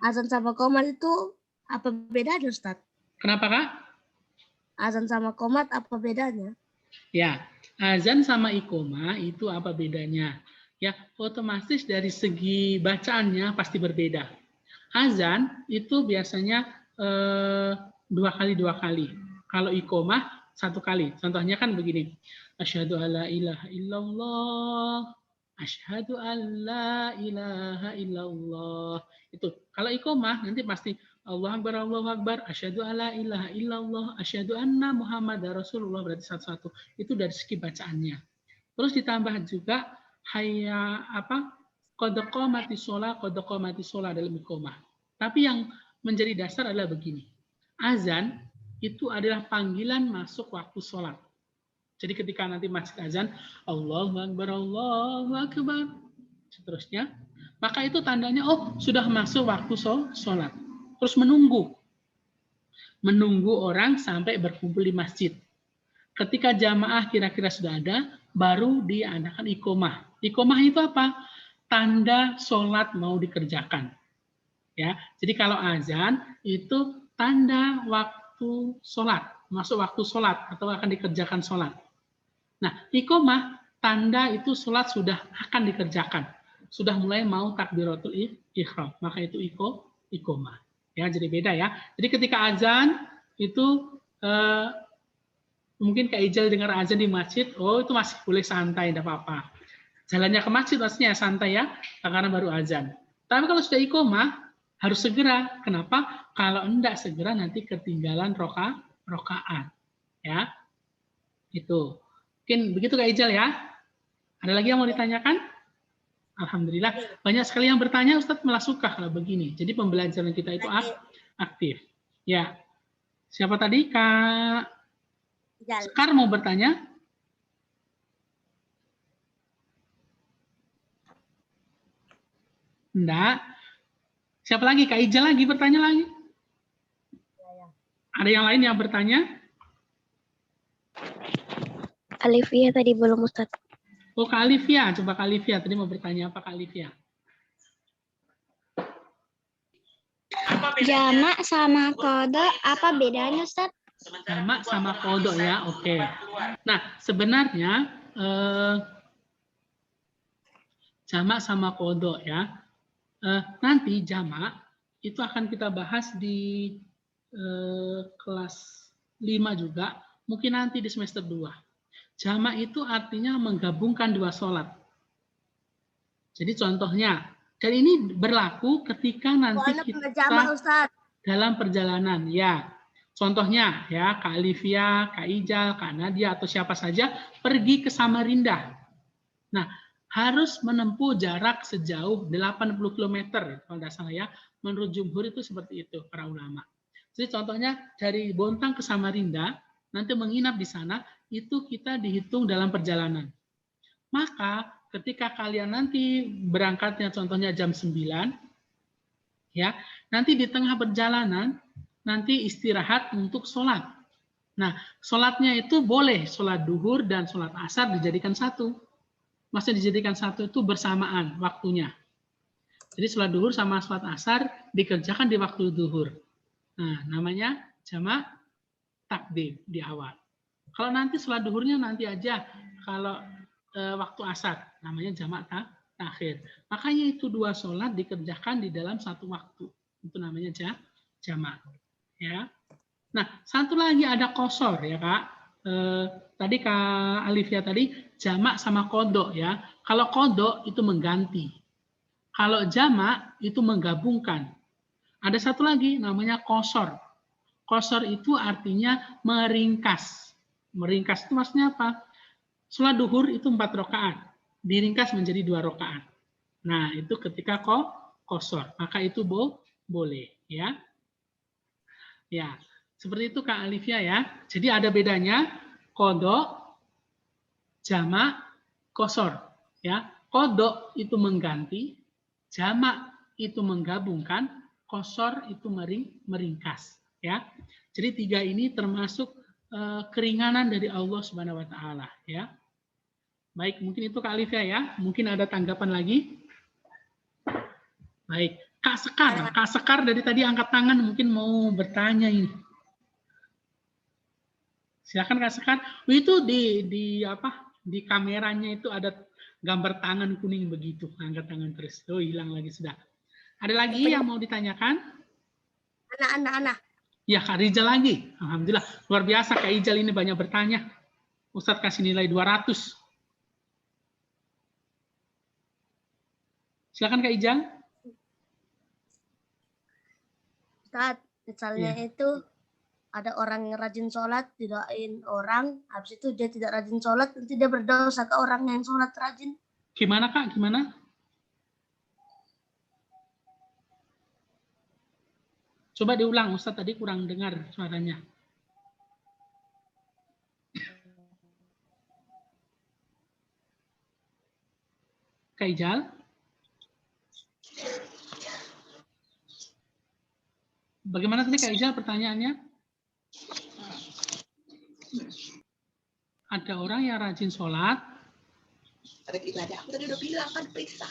[SPEAKER 3] Azan sama qomat itu apa bedanya, Ustaz?
[SPEAKER 1] Kenapa Kak?
[SPEAKER 3] Azan sama qomat apa bedanya?
[SPEAKER 1] Ya, azan sama iqomah itu apa bedanya? Ya, otomatis dari segi bacaannya pasti berbeda. Azan itu biasanya 2 kali. Kalau iqomah 1 kali. Contohnya kan begini. Asyhadu alla ilaha illallah. Asyhadu alla ilaha illallah. Itu. Kalau iqomah nanti pasti Allahu Akbar, Allahu Akbar, asyhadu alla ilaha illallah, asyhadu anna Muhammadar Rasulullah, berarti satu-satu. Itu dari segi bacaannya. Terus ditambah juga hayya qad qamati shalah dalam iqamah. Tapi yang menjadi dasar adalah begini. Azan itu adalah panggilan masuk waktu sholat. Jadi ketika nanti masjid azan, Allahu Akbar, Allahu Akbar, seterusnya, maka itu tandanya sudah masuk waktu sholat. Terus menunggu orang sampai berkumpul di masjid. Ketika jamaah kira-kira sudah ada, baru diadakan iqomah. Iqomah itu apa? Tanda sholat mau dikerjakan. Ya, jadi kalau azan itu tanda waktu sholat, masuk waktu sholat atau akan dikerjakan sholat. Nah, iqomah tanda itu sholat sudah akan dikerjakan, sudah mulai mau takbiratul ihram, maka itu iqomah. Ya, jadi beda ya. Jadi ketika azan itu mungkin Kak Ijal dengar azan di masjid, itu masih boleh santai, tidak apa-apa. Jalannya ke masjid maksudnya santai ya, karena baru azan. Tapi kalau sudah iqomah, harus segera. Kenapa? Kalau enggak segera nanti ketinggalan rokaat. Ya, itu. Mungkin begitu Kak Ijal ya. Ada lagi yang mau ditanyakan? Alhamdulillah. Banyak sekali yang bertanya, Ustadz malah suka kalau begini. Jadi pembelajaran kita itu aktif. Ya. Siapa tadi? Kak Sekar mau bertanya? Enggak. Siapa lagi? Kak Ijal lagi bertanya lagi? Ada yang lain yang bertanya?
[SPEAKER 3] Alifia tadi belum, Ustaz.
[SPEAKER 1] Kak Alivia. Coba Kak Alivia. Tadi mau bertanya apa Kak Alivia?
[SPEAKER 3] Jamak sama qadha apa bedanya, Ustaz?
[SPEAKER 1] Jamak sama qadha ya. Oke. Nah, sebenarnya jamak sama qadha ya. Nanti jamak itu akan kita bahas di kelas 5 juga, mungkin nanti di semester 2. Jamak itu artinya menggabungkan 2 sholat. Jadi contohnya, dan ini berlaku ketika nanti kita dalam perjalanan. Ya, contohnya ya Kak Alivia, Kak Ijal, Kak Nadia atau siapa saja pergi ke Samarinda. Nah, harus menempuh jarak sejauh 80 km kalau tidak salah ya. Menurut jumhur itu seperti itu para ulama. Jadi contohnya dari Bontang ke Samarinda, nanti menginap di sana, itu kita dihitung dalam perjalanan. Maka ketika kalian nanti berangkatnya contohnya jam 9, ya, nanti di tengah perjalanan, nanti istirahat untuk sholat. Nah, sholatnya itu boleh sholat duhur dan sholat asar dijadikan satu. Maksudnya dijadikan satu itu bersamaan waktunya. Jadi sholat duhur sama sholat asar dikerjakan di waktu duhur. Nah, namanya jamak takdim di awal. Kalau nanti sholat duhurnya nanti aja, kalau waktu asar, namanya jamak takhir. Makanya itu 2 sholat dikerjakan di dalam satu waktu. Itu namanya jamak. Ya. Nah, satu lagi ada qashar ya Kak. Tadi Kak Alivia tadi jamak sama qadha ya. Kalau qadha itu mengganti. Kalau jamak itu menggabungkan. Ada satu lagi namanya qashar. Qashar itu artinya meringkas. Meringkas itu maksudnya apa? Sholat duhur itu 4 rakaat. Diringkas menjadi 2 rakaat. Nah, itu ketika qashar. Maka itu boleh, ya. Ya, seperti itu Kak Alifia ya. Jadi ada bedanya kodok, jamak, kosor. Ya, kodok itu mengganti, jamak itu menggabungkan, kosor itu meringkas. Ya, jadi tiga ini termasuk keringanan dari Allah Subhanahu Wa Taala. Ya, baik mungkin itu Kak Alifia ya. Mungkin ada tanggapan lagi. Baik, Kak Sekar dari tadi angkat tangan mungkin mau bertanya ini. Silakan Kak Sekar. Itu di kameranya itu ada gambar tangan kuning begitu, angkat tangan terus. Oh, hilang lagi sudah. Ada lagi yang mau ditanyakan?
[SPEAKER 3] Anak.
[SPEAKER 1] Ya, Kak Rizal lagi. Alhamdulillah, luar biasa Kak Rizal ini banyak bertanya. Ustadz kasih nilai 200. Silakan Kak Rizal.
[SPEAKER 3] Ustaz, misalnya itu ada orang yang rajin sholat, didoain orang, habis itu dia tidak rajin sholat, nanti dia berdosa ke orang yang sholat rajin.
[SPEAKER 1] Gimana Kak? Gimana? Coba diulang, Ustadz tadi kurang dengar suaranya. Kak Ijal? Bagaimana tadi Kak Ijal pertanyaannya? Ada orang yang rajin sholat.
[SPEAKER 4] Ada ibadah, aku tadi udah bilang kan periksa.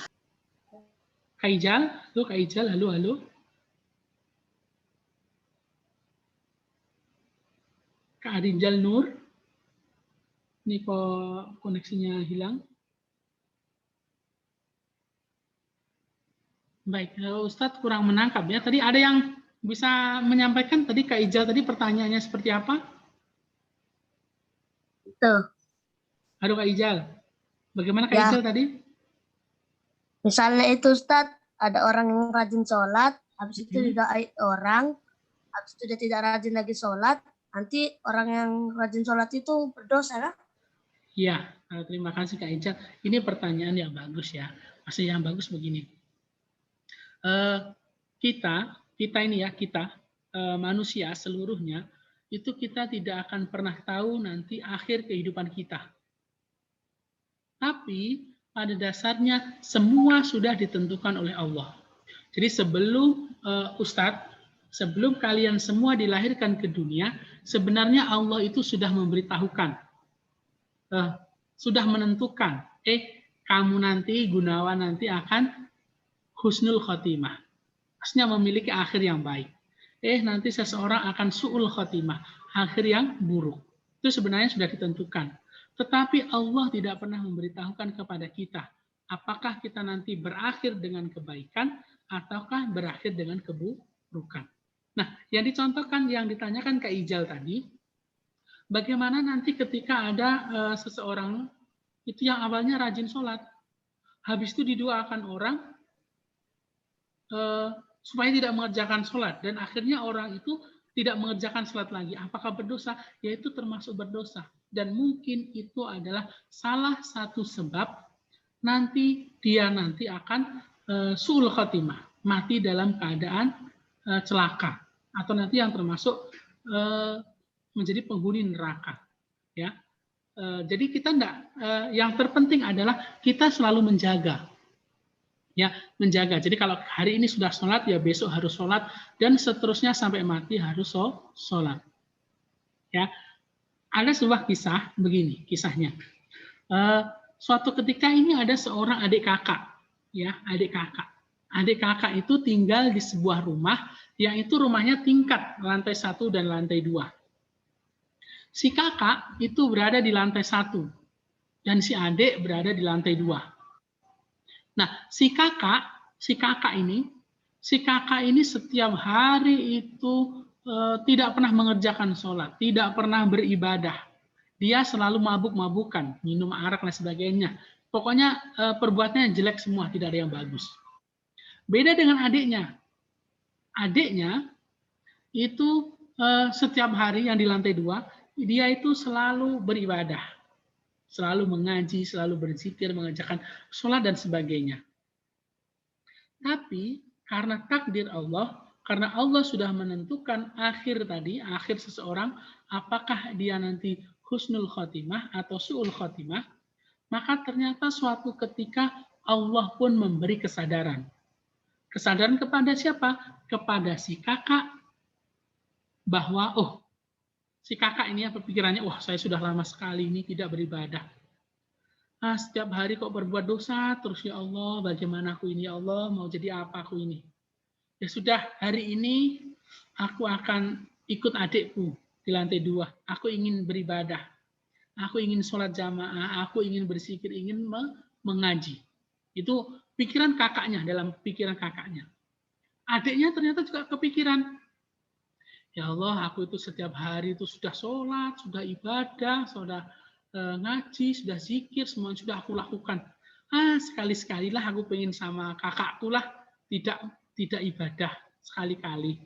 [SPEAKER 1] Kak Ijal, Kak Ijal, halo. Kak Arinjal Nur, ini kok koneksinya hilang. Baik, Ustadz kurang menangkap ya. Tadi ada yang bisa menyampaikan tadi Kak Ijal tadi pertanyaannya seperti apa?
[SPEAKER 3] Tuh.
[SPEAKER 1] Halo Kak Ijal, bagaimana Kak Ijal tadi?
[SPEAKER 3] Misalnya itu Ustadz, ada orang yang rajin sholat, habis itu didoain orang, habis itu dia tidak rajin lagi sholat, nanti orang yang rajin sholat itu berdosa kan?
[SPEAKER 1] Iya, terima kasih Kak Ijal. Ini pertanyaan yang bagus ya. Masih yang bagus begini. Kita manusia seluruhnya, itu kita tidak akan pernah tahu nanti akhir kehidupan kita. Tapi pada dasarnya semua sudah ditentukan oleh Allah. Jadi sebelum sebelum kalian semua dilahirkan ke dunia, sebenarnya Allah itu sudah memberitahukan, sudah menentukan, kamu nanti, Gunawan nanti akan husnul khotimah. Maksudnya memiliki akhir yang baik. Nanti seseorang akan su'ul khotimah, akhir yang buruk. Itu sebenarnya sudah ditentukan. Tetapi Allah tidak pernah memberitahukan kepada kita apakah kita nanti berakhir dengan kebaikan ataukah berakhir dengan keburukan. Nah, yang dicontohkan, yang ditanyakan Kak Ijal tadi, bagaimana nanti ketika ada seseorang itu yang awalnya rajin sholat, habis itu didoakan orang supaya tidak mengerjakan sholat, dan akhirnya orang itu tidak mengerjakan sholat lagi. Apakah berdosa? Yaitu termasuk berdosa. Dan mungkin itu adalah salah satu sebab nanti dia akan su'ul khotimah, mati dalam keadaan celaka, atau nanti yang termasuk menjadi penghuni neraka. Ya, jadi kita yang terpenting adalah kita selalu menjaga. Ya, menjaga. Jadi kalau hari ini sudah sholat, ya besok harus sholat, dan seterusnya sampai mati harus sholat. Ya, ada sebuah kisah begini, kisahnya. Suatu ketika ini ada seorang adik kakak, ya, adik kakak. Adik kakak itu tinggal di sebuah rumah, yang itu rumahnya tingkat, lantai 1 dan lantai 2. Si kakak itu berada di lantai 1, dan si adik berada di lantai 2. Nah, si kakak ini setiap hari itu tidak pernah mengerjakan sholat, tidak pernah beribadah. Dia selalu mabuk-mabukan, minum arak dan sebagainya. Pokoknya perbuatannya jelek semua, tidak ada yang bagus. Beda dengan adiknya. Adiknya itu setiap hari yang di lantai 2, dia itu selalu beribadah. Selalu mengaji, selalu berzikir, mengerjakan sholat dan sebagainya. Tapi karena takdir Allah, Karena Allah sudah menentukan akhir tadi, akhir seseorang, apakah dia nanti husnul khotimah atau su'ul khotimah, maka ternyata suatu ketika Allah pun memberi kesadaran. Kesadaran kepada siapa? Kepada si kakak, bahwa si kakak ini pikirannya, saya sudah lama sekali ini tidak beribadah. Setiap hari kok berbuat dosa, terus ya Allah, bagaimana aku ini ya Allah, mau jadi apa aku ini? Ya sudah, hari ini aku akan ikut adikku di lantai 2. Aku ingin beribadah. Aku ingin sholat jamaah. Aku ingin berzikir, ingin mengaji. Itu pikiran kakaknya, dalam pikiran kakaknya. Adiknya ternyata juga kepikiran. Ya Allah, aku itu setiap hari itu sudah sholat, sudah ibadah, sudah ngaji, sudah zikir, semuanya sudah aku lakukan. Sekali-sekalilah aku pengen sama kakakku lah, tidak ibadah sekali-kali.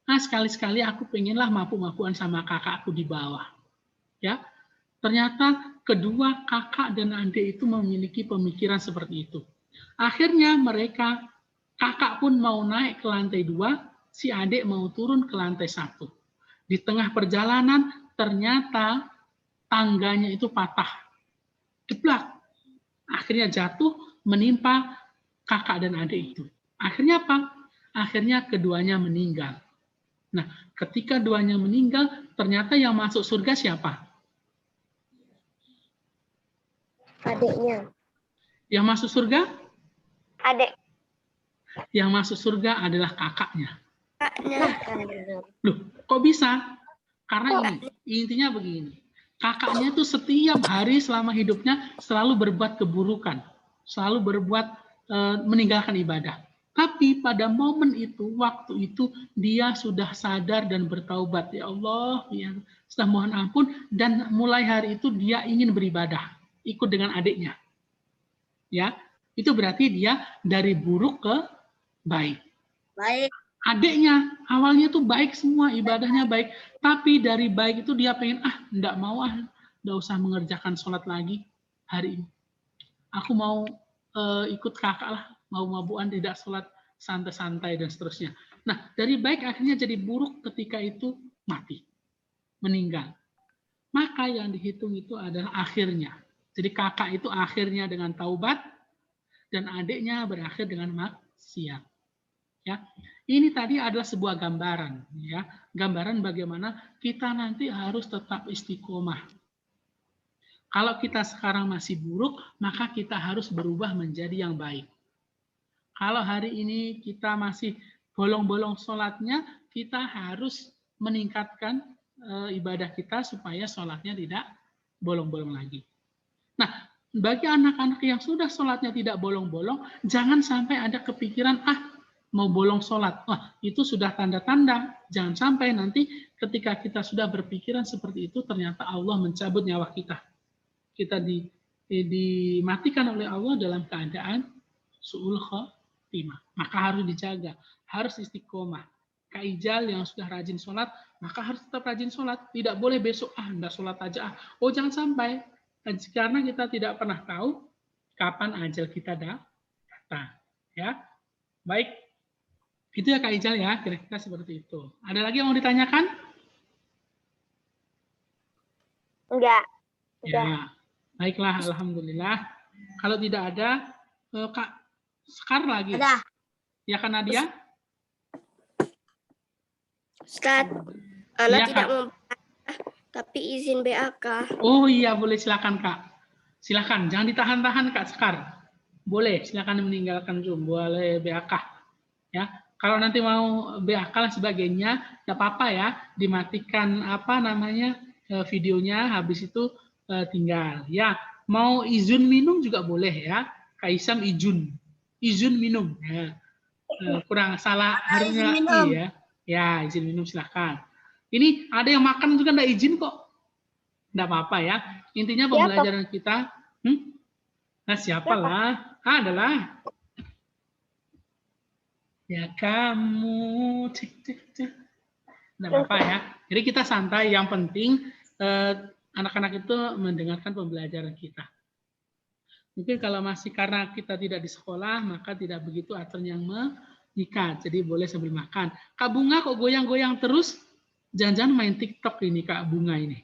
[SPEAKER 1] Sekali-sekali aku pengenlah mabuk-mabukan sama kakakku di bawah. Ya, ternyata kedua kakak dan adik itu memiliki pemikiran seperti itu. Akhirnya kakak pun mau naik ke lantai 2, si adik mau turun ke lantai 1. Di tengah perjalanan ternyata tangganya itu patah. Jeblak. Akhirnya jatuh menimpa kakak dan adik itu. Akhirnya apa? Akhirnya keduanya meninggal. Nah, ketika keduanya meninggal, ternyata yang masuk surga siapa?
[SPEAKER 2] Adiknya.
[SPEAKER 1] Yang masuk surga?
[SPEAKER 2] Adik.
[SPEAKER 1] Yang masuk surga adalah kakaknya.
[SPEAKER 2] Kakaknya.
[SPEAKER 1] Loh, kok bisa? Karena intinya begini. Kakaknya itu setiap hari selama hidupnya selalu berbuat keburukan. Selalu berbuat meninggalkan ibadah. Tapi pada momen itu, waktu itu, dia sudah sadar dan bertaubat. Ya Allah, ya, sudah mohon ampun. Dan mulai hari itu dia ingin beribadah. Ikut dengan adiknya. Ya, itu berarti dia dari buruk ke baik.
[SPEAKER 3] Baik.
[SPEAKER 1] Adiknya awalnya tuh baik semua, ibadahnya baik. Tapi dari baik itu dia pengen, enggak mau enggak usah mengerjakan sholat lagi hari ini. Aku mau ikut kakak lah, mau mabuan, tidak sholat, santai-santai dan seterusnya. Nah, dari baik akhirnya jadi buruk ketika itu mati, meninggal. Maka yang dihitung itu adalah akhirnya. Jadi kakak itu akhirnya dengan taubat dan adiknya berakhir dengan maksiat. Ya, ini tadi adalah sebuah gambaran, ya, gambaran bagaimana kita nanti harus tetap istiqomah. Kalau kita sekarang masih buruk, maka kita harus berubah menjadi yang baik. Kalau hari ini kita masih bolong-bolong sholatnya, kita harus meningkatkan ibadah kita supaya sholatnya tidak bolong-bolong lagi. Nah, bagi anak-anak yang sudah sholatnya tidak bolong-bolong, jangan sampai ada kepikiran, mau bolong sholat. Wah, itu sudah tanda-tanda. Jangan sampai nanti ketika kita sudah berpikiran seperti itu, ternyata Allah mencabut nyawa kita. Kita dimatikan oleh Allah dalam keadaan su'ul khotimah. Maka harus dijaga, harus istiqomah. Kak Ijal yang sudah rajin sholat, maka harus tetap rajin sholat. Tidak boleh besok, enggak sholat aja. Jangan sampai. Karena kita tidak pernah tahu kapan ajal kita datang. Ya, baik. Itu ya Kak Ijal ya, kira-kira seperti itu. Ada lagi yang mau ditanyakan?
[SPEAKER 2] Enggak.
[SPEAKER 1] Ya, baiklah, alhamdulillah. Kalau tidak ada, Kak Sekar lagi.
[SPEAKER 3] Ada.
[SPEAKER 1] Ya kan Nadia?
[SPEAKER 5] Ustaz, Ana
[SPEAKER 1] Ya,
[SPEAKER 5] tidak
[SPEAKER 1] Kak.
[SPEAKER 5] mau tapi izin BAK.
[SPEAKER 1] Oh iya, boleh silakan Kak. Silakan, jangan ditahan-tahan Kak Sekar. Boleh, silakan meninggalkan Zoom, boleh BAK. Ya, kalau nanti mau BAK dan sebagainya, tidak apa-apa ya, dimatikan videonya, habis itu tinggal. Ya, mau izin minum juga boleh ya. Kak Isam izin minum. Ya. Kurang salah harusnya ya. Ya, izin minum silakan. Ini ada yang makan juga enggak izin kok. Enggak apa-apa ya. Intinya pembelajaran kita, nah siapalah? Adalah ya kamu. Enggak apa-apa ya. Jadi kita santai, yang penting anak-anak itu mendengarkan pembelajaran kita. Mungkin kalau masih karena kita tidak di sekolah, maka tidak begitu aturan yang nyikat, jadi boleh sambil makan. Kak Bunga kok goyang-goyang terus? Jangan-jangan main TikTok ini Kak Bunga ini.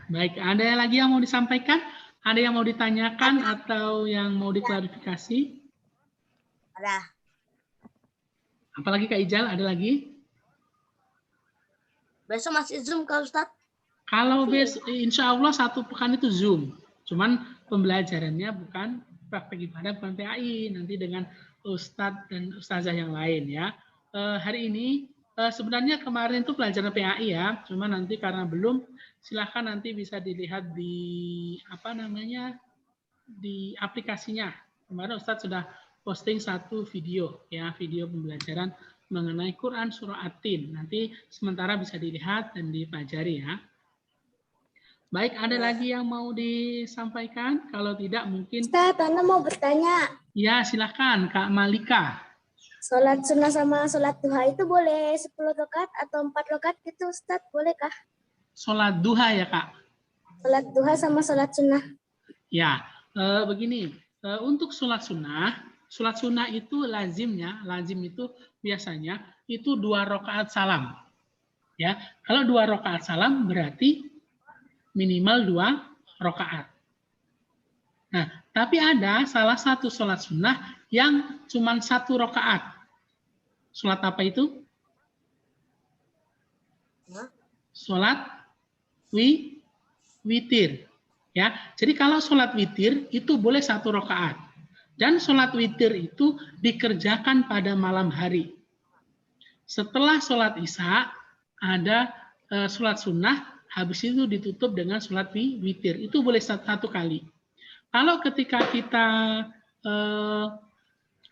[SPEAKER 1] Baik, ada lagi yang mau disampaikan? Ada yang mau ditanyakan atau yang mau diklarifikasi?
[SPEAKER 3] Ada.
[SPEAKER 1] Apalagi Kak Ijal, ada lagi?
[SPEAKER 3] Besok masih Zoom Kak Ustadz?
[SPEAKER 1] Kalau insya Allah 1 pekan itu Zoom. Cuman pembelajarannya bukan praktek ibadah, bukan PAI. Nanti dengan Ustadz dan Ustazah yang lain ya. Hari ini sebenarnya kemarin itu pelajaran PAI ya. Cuma nanti karena belum, silahkan nanti bisa dilihat di di aplikasinya. Kemarin Ustadz sudah posting 1 video ya, video pembelajaran mengenai Quran surah At-Tin. Nanti sementara bisa dilihat dan dipelajari ya. Baik, ada lagi yang mau disampaikan? Kalau tidak mungkin.
[SPEAKER 6] Ustaz, Ana mau bertanya.
[SPEAKER 1] Ya, silahkan Kak Malika.
[SPEAKER 6] Sholat sunnah sama sholat duha itu boleh 10 rakaat atau 4 rakaat gitu Ustaz, bolehkah?
[SPEAKER 1] Sholat duha ya Kak?
[SPEAKER 6] Sholat duha sama sholat sunnah.
[SPEAKER 1] Ya, begini. Untuk sholat sunnah itu lazim itu biasanya itu 2 rakaat salam. Ya, kalau 2 rakaat salam berarti minimal 2 rakaat. Nah, tapi ada salah satu sholat sunnah yang cuma 1 rakaat. Sholat apa itu? Sholat witir. Ya, jadi kalau sholat witir itu boleh 1 rakaat. Dan sholat witir itu dikerjakan pada malam hari. Setelah sholat isya ada sholat sunnah. Habis itu ditutup dengan sholat witir. Itu boleh 1 kali. Kalau ketika kita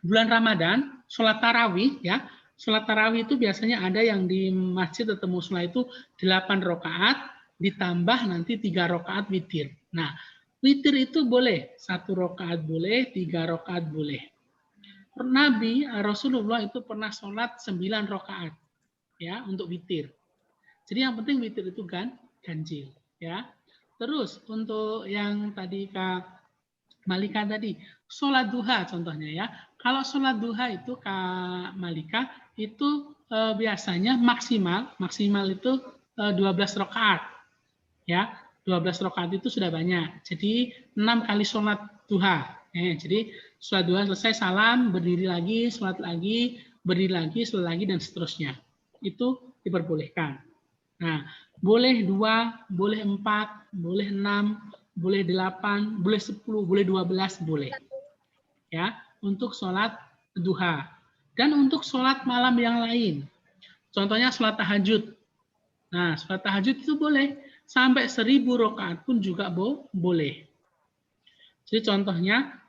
[SPEAKER 1] bulan Ramadan, sholat tarawih ya, sholat tarawih itu biasanya ada yang di masjid atau mushola itu 8 rakaat ditambah nanti 3 rakaat witir. Nah, witir itu boleh 1 rakaat boleh, 3 rakaat boleh. Nabi Rasulullah itu pernah sholat 9 rakaat ya untuk witir. Jadi yang penting witir itu ganjil ya. Terus untuk yang tadi Kak Malika tadi sholat duha contohnya ya. Kalau sholat duha itu Kak Malika itu biasanya maksimal itu 12 rakaat ya. 12 rakaat itu sudah banyak. Jadi 6 kali sholat duha. Jadi sholat duha selesai salam, berdiri lagi, sholat lagi, berdiri lagi, sholat lagi dan seterusnya. Itu diperbolehkan. Nah, boleh 2, boleh 4, boleh 6, boleh 8, boleh 10, boleh 12, boleh. Ya, untuk sholat duha. Dan untuk sholat malam yang lain. Contohnya sholat tahajud. Nah, sholat tahajud itu boleh. Sampai 1000 rakaat pun juga boleh. Jadi contohnya,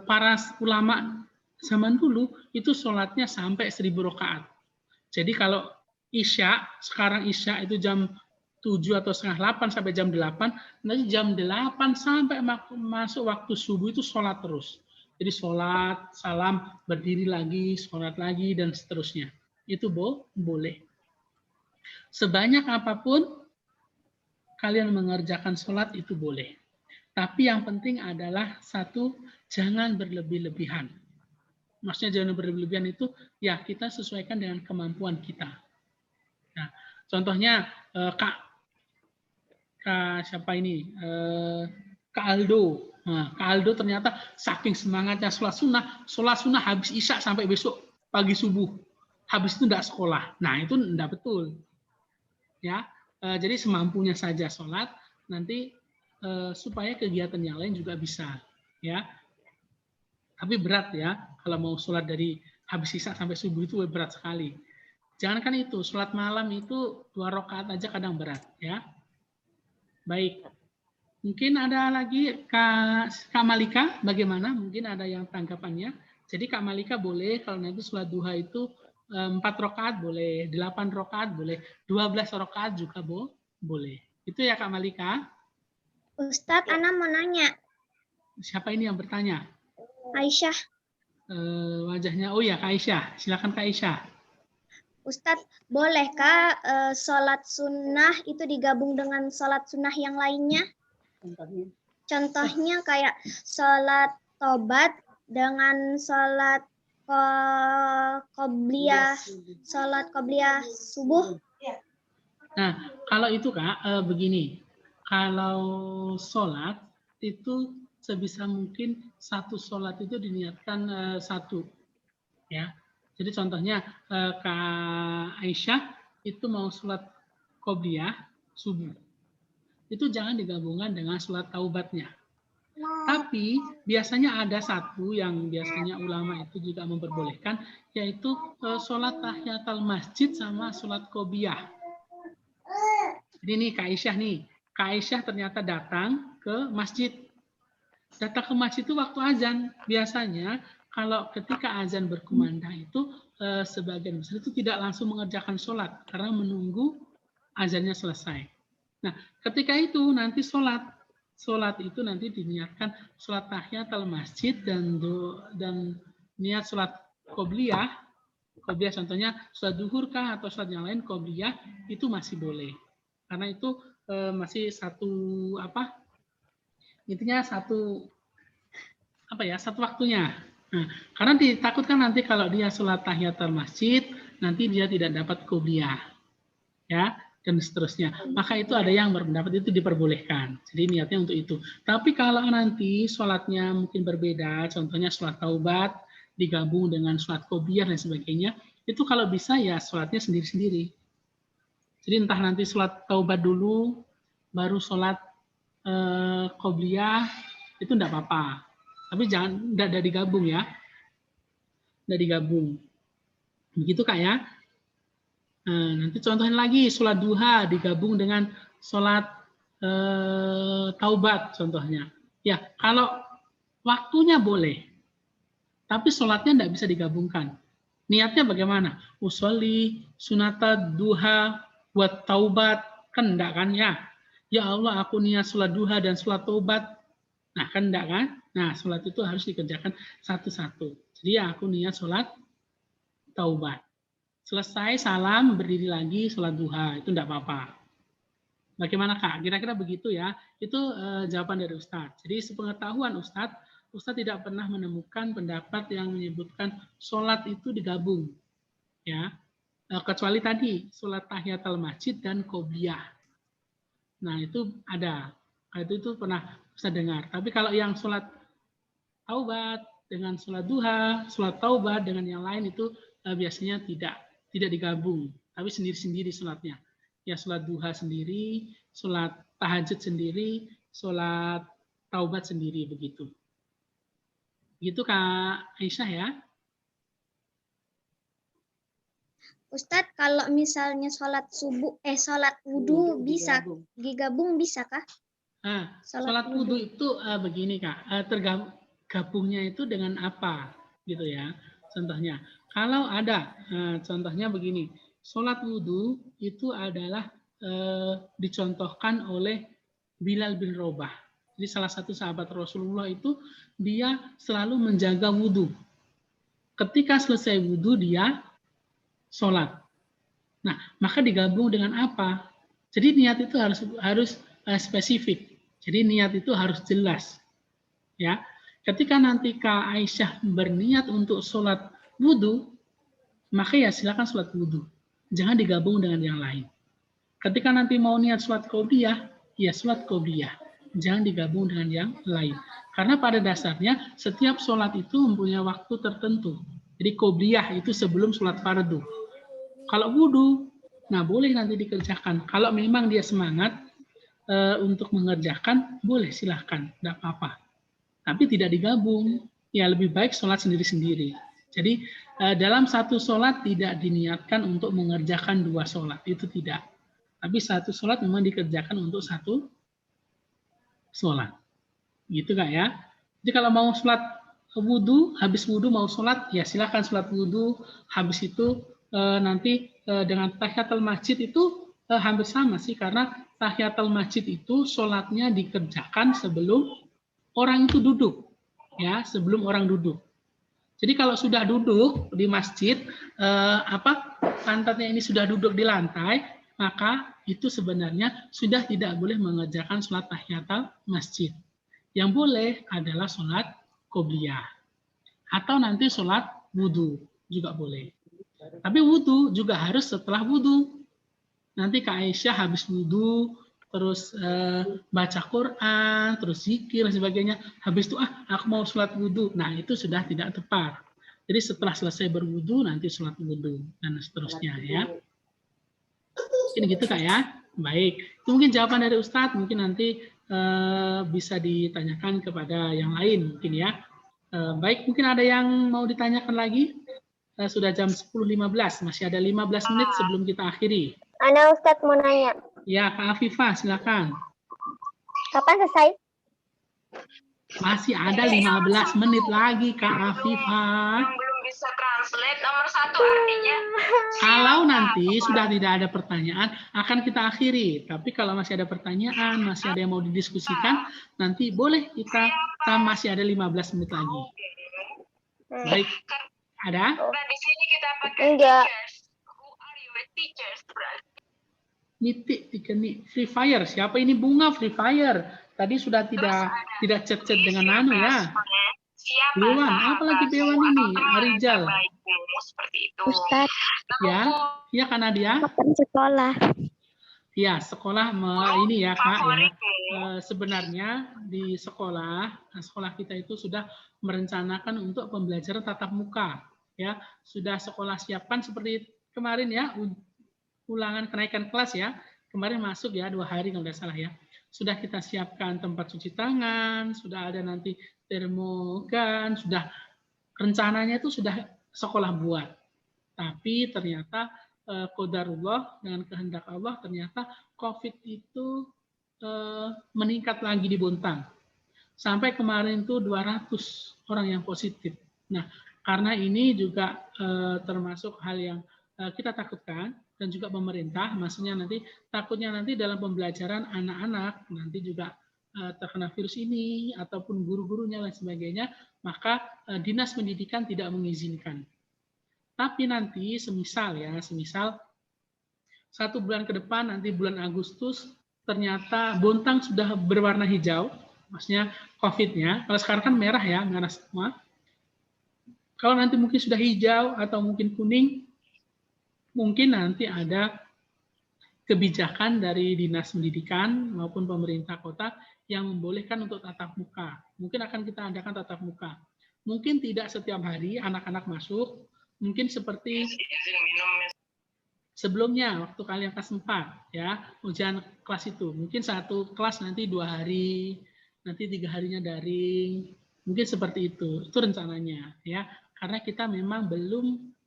[SPEAKER 1] para ulama zaman dulu itu sholatnya sampai 1000 rakaat. Jadi kalau sekarang Isya itu jam 7 atau setengah 8 sampai jam 8, nanti jam 8 sampai masuk waktu subuh itu sholat terus. Jadi sholat, salam, berdiri lagi, sholat lagi, dan seterusnya. Itu boleh. Sebanyak apapun kalian mengerjakan sholat itu boleh. Tapi yang penting adalah 1, jangan berlebih-lebihan. Maksudnya jangan berlebihan itu ya kita sesuaikan dengan kemampuan kita. Nah, contohnya Kak siapa ini? Kak Aldo. Nah, Kak Aldo ternyata saking semangatnya sholat sunnah habis isya sampai besok pagi subuh. Habis itu tidak sekolah. Nah, itu tidak betul. Ya, jadi semampunya saja sholat. Nanti supaya kegiatan yang lain juga bisa. Ya. Tapi berat ya, kalau mau sholat dari habis isya sampai subuh itu berat sekali. Jangankan itu, sholat malam itu 2 rakaat aja kadang berat. Ya, baik. Mungkin ada lagi Kak Malika, bagaimana? Mungkin ada yang tanggapannya. Jadi Kak Malika boleh kalau nanti sholat duha itu 4 rakaat boleh, 8 rakaat boleh, 12 rakaat juga boleh. Itu ya Kak Malika.
[SPEAKER 6] Ustadz, Ana mau nanya.
[SPEAKER 1] Siapa ini yang bertanya?
[SPEAKER 6] Aisyah.
[SPEAKER 1] Wajahnya, oh ya Kak Aisyah. Silakan Kak Aisyah.
[SPEAKER 6] Ustadz, bolehkah sholat sunnah itu digabung dengan sholat sunnah yang lainnya? contohnya kayak sholat tobat dengan sholat qobliyah subuh.
[SPEAKER 1] Nah, kalau itu Kak, begini, kalau sholat itu sebisa mungkin satu sholat itu diniatkan satu, ya. Jadi contohnya Kak Aisyah itu mau sholat qobliyah subuh, itu jangan digabungkan dengan sholat taubatnya. Tapi biasanya ada satu yang biasanya ulama itu juga memperbolehkan, yaitu sholat tahiyatul masjid sama sholat qobliyah. Jadi nih Kak Aisyah ternyata datang ke masjid. Datang ke masjid itu waktu azan. Biasanya kalau ketika azan berkumandang itu sebagian besar itu tidak langsung mengerjakan sholat karena menunggu azannya selesai. Nah, ketika itu nanti sholat itu nanti diniatkan sholat tahiyatul masjid dan niat sholat qobliyah contohnya sholat duhur kah atau sholat yang lain qobliyah itu masih boleh. Karena itu masih satu satu waktunya. Nah, karena ditakutkan nanti kalau dia sholat tahiyatul masjid nanti dia tidak dapat qobliyah, ya, dan seterusnya. Maka itu ada yang berpendapat itu diperbolehkan. Jadi niatnya untuk itu. Tapi kalau nanti sholatnya mungkin berbeda, contohnya sholat taubat digabung dengan sholat qobliyah dan sebagainya, itu kalau bisa ya sholatnya sendiri-sendiri. Jadi entah nanti sholat taubat dulu, baru sholat qobliyah, itu enggak apa-apa. Tapi jangan, enggak digabung ya. Enggak digabung. Begitu Kak ya. Nanti contohin lagi, sholat duha digabung dengan sholat taubat contohnya. Ya, kalau waktunya boleh, tapi sholatnya enggak bisa digabungkan. Niatnya bagaimana? Usolli sunata duha buat taubat, kan enggak kan ya? Ya Allah, aku niat sholat duha dan sholat taubat. Nah, kan enggak kan? Nah, sholat itu harus dikerjakan satu-satu. Jadi ya aku niat sholat taubat. Selesai salam, berdiri lagi sholat duha. Itu enggak apa-apa. Bagaimana Kak? Kira-kira begitu ya. Itu jawaban dari Ustadz. Jadi sepengetahuan Ustadz tidak pernah menemukan pendapat yang menyebutkan sholat itu digabung. Ya. Kecuali tadi sholat tahiyatul masjid dan qobliyah. Nah itu ada, itu pernah bisa dengar. Tapi kalau yang sholat taubat dengan sholat duha, sholat taubat dengan yang lain itu biasanya tidak digabung, tapi sendiri-sendiri sholatnya. Ya sholat duha sendiri, sholat tahajud sendiri, sholat taubat sendiri begitu. Begitu Kak Aisyah ya.
[SPEAKER 6] Ustadz, kalau misalnya sholat wudhu bisa digabung bisa kah?
[SPEAKER 1] Sholat wudhu itu begini Kak, tergabungnya itu dengan apa gitu ya. Contohnya, kalau ada, contohnya begini, sholat wudhu itu adalah dicontohkan oleh Bilal bin Rabah. Jadi salah satu sahabat Rasulullah itu dia selalu menjaga wudhu. Ketika selesai wudhu dia sholat. Nah, maka digabung dengan apa? Jadi niat itu harus spesifik. Jadi niat itu harus jelas. Ya, ketika nanti Kak Aisyah berniat untuk sholat wudhu, maka ya silakan sholat wudhu. Jangan digabung dengan yang lain. Ketika nanti mau niat sholat qobliyah, ya sholat qobliyah. Jangan digabung dengan yang lain. Karena pada dasarnya setiap sholat itu mempunyai waktu tertentu. Jadi qobliyah itu sebelum sholat fardu. Kalau wudhu, nah boleh nanti dikerjakan. Kalau memang dia semangat untuk mengerjakan, boleh silahkan, tidak apa-apa. Tapi tidak digabung, ya lebih baik sholat sendiri-sendiri. Jadi dalam satu sholat tidak diniatkan untuk mengerjakan dua sholat, itu tidak. Tapi satu sholat memang dikerjakan untuk satu sholat. Gitu Kak ya. Jadi kalau mau sholat wudhu, habis wudhu mau sholat, ya silahkan sholat wudhu, habis itu nanti dengan tahiyatul masjid itu hampir sama sih, karena tahiyatul masjid itu sholatnya dikerjakan sebelum orang itu duduk, ya sebelum orang duduk. Jadi kalau sudah duduk di masjid, pantatnya ini sudah duduk di lantai, maka itu sebenarnya sudah tidak boleh mengerjakan sholat tahiyatul masjid. Yang boleh adalah sholat qobliyah. Atau nanti sholat wudhu juga boleh. Tapi wudhu juga harus setelah wudhu. Nanti Kak Aisyah habis wudhu, terus baca Quran, terus zikir dan sebagainya. Habis itu aku mau sholat wudhu. Nah itu sudah tidak tepat. Jadi setelah selesai berwudhu nanti sholat wudhu dan seterusnya ya. Mungkin gitu Kak ya. Baik. Itu mungkin jawaban dari Ustadz. Mungkin nanti bisa ditanyakan kepada yang lain mungkin ya. Baik, mungkin ada yang mau ditanyakan lagi? Sudah jam 10.15, masih ada 15 menit sebelum kita akhiri.
[SPEAKER 6] Ana Ustadz mau nanya.
[SPEAKER 1] Ya, Kak Afifah, silakan.
[SPEAKER 6] Kapan selesai?
[SPEAKER 1] Masih ada 15 menit lagi, Kak Afifah.
[SPEAKER 4] Belum bisa translate nomor 1 artinya.
[SPEAKER 1] Kalau nanti sudah tidak ada pertanyaan, akan kita akhiri. Tapi kalau masih ada pertanyaan, masih ada yang mau didiskusikan, nanti boleh kita masih ada 15 menit lagi. Baik, ada?
[SPEAKER 4] Nah, di sini kita pakai
[SPEAKER 6] Enggak.
[SPEAKER 4] teachers. Who are your teachers, berarti?
[SPEAKER 1] Nitik Tikeni Free Fire. Siapa ini Bunga Free Fire? Tadi sudah tidak chat-chat dengan Nanu ya.
[SPEAKER 4] Siapa?
[SPEAKER 1] Bewan, apalagi Bewan ini? Arijal.
[SPEAKER 4] Seperti itu.
[SPEAKER 6] Ustadz,
[SPEAKER 1] Ya, iya kan Nadia?
[SPEAKER 6] kapan sekolah?
[SPEAKER 1] Ya, sekolah ini ya Kak ya. Sebenarnya di sekolah kita itu sudah merencanakan untuk pembelajaran tatap muka. Ya, sudah sekolah siapkan seperti kemarin ya, ulangan kenaikan kelas ya. Kemarin masuk ya 2 hari kalau tidak salah ya. Sudah kita siapkan tempat cuci tangan, sudah ada nanti termogan, sudah rencananya itu sudah sekolah buat. Tapi ternyata qadarullah dengan kehendak Allah ternyata COVID itu meningkat lagi di Bontang. Sampai kemarin itu 200 orang yang positif. Nah, karena ini juga termasuk hal yang kita takutkan dan juga pemerintah, maksudnya takutnya nanti dalam pembelajaran anak-anak nanti juga terkena virus ini ataupun guru-gurunya dan sebagainya, maka dinas pendidikan tidak mengizinkan. Tapi nanti semisal 1 bulan ke depan, nanti bulan Agustus, ternyata Bontang sudah berwarna hijau, maksudnya COVID-nya. Kalau sekarang kan merah ya, merah semua. Kalau nanti mungkin sudah hijau atau mungkin kuning, mungkin nanti ada kebijakan dari dinas pendidikan maupun pemerintah kota yang membolehkan untuk tatap muka. Mungkin akan kita adakan tatap muka. Mungkin tidak setiap hari anak-anak masuk, mungkin seperti sebelumnya waktu kalian kelas 4 ya, ujian kelas itu. Mungkin 1 kelas nanti 2 hari, nanti 3 harinya daring. Mungkin seperti itu. Itu rencananya ya. Karena kita memang belum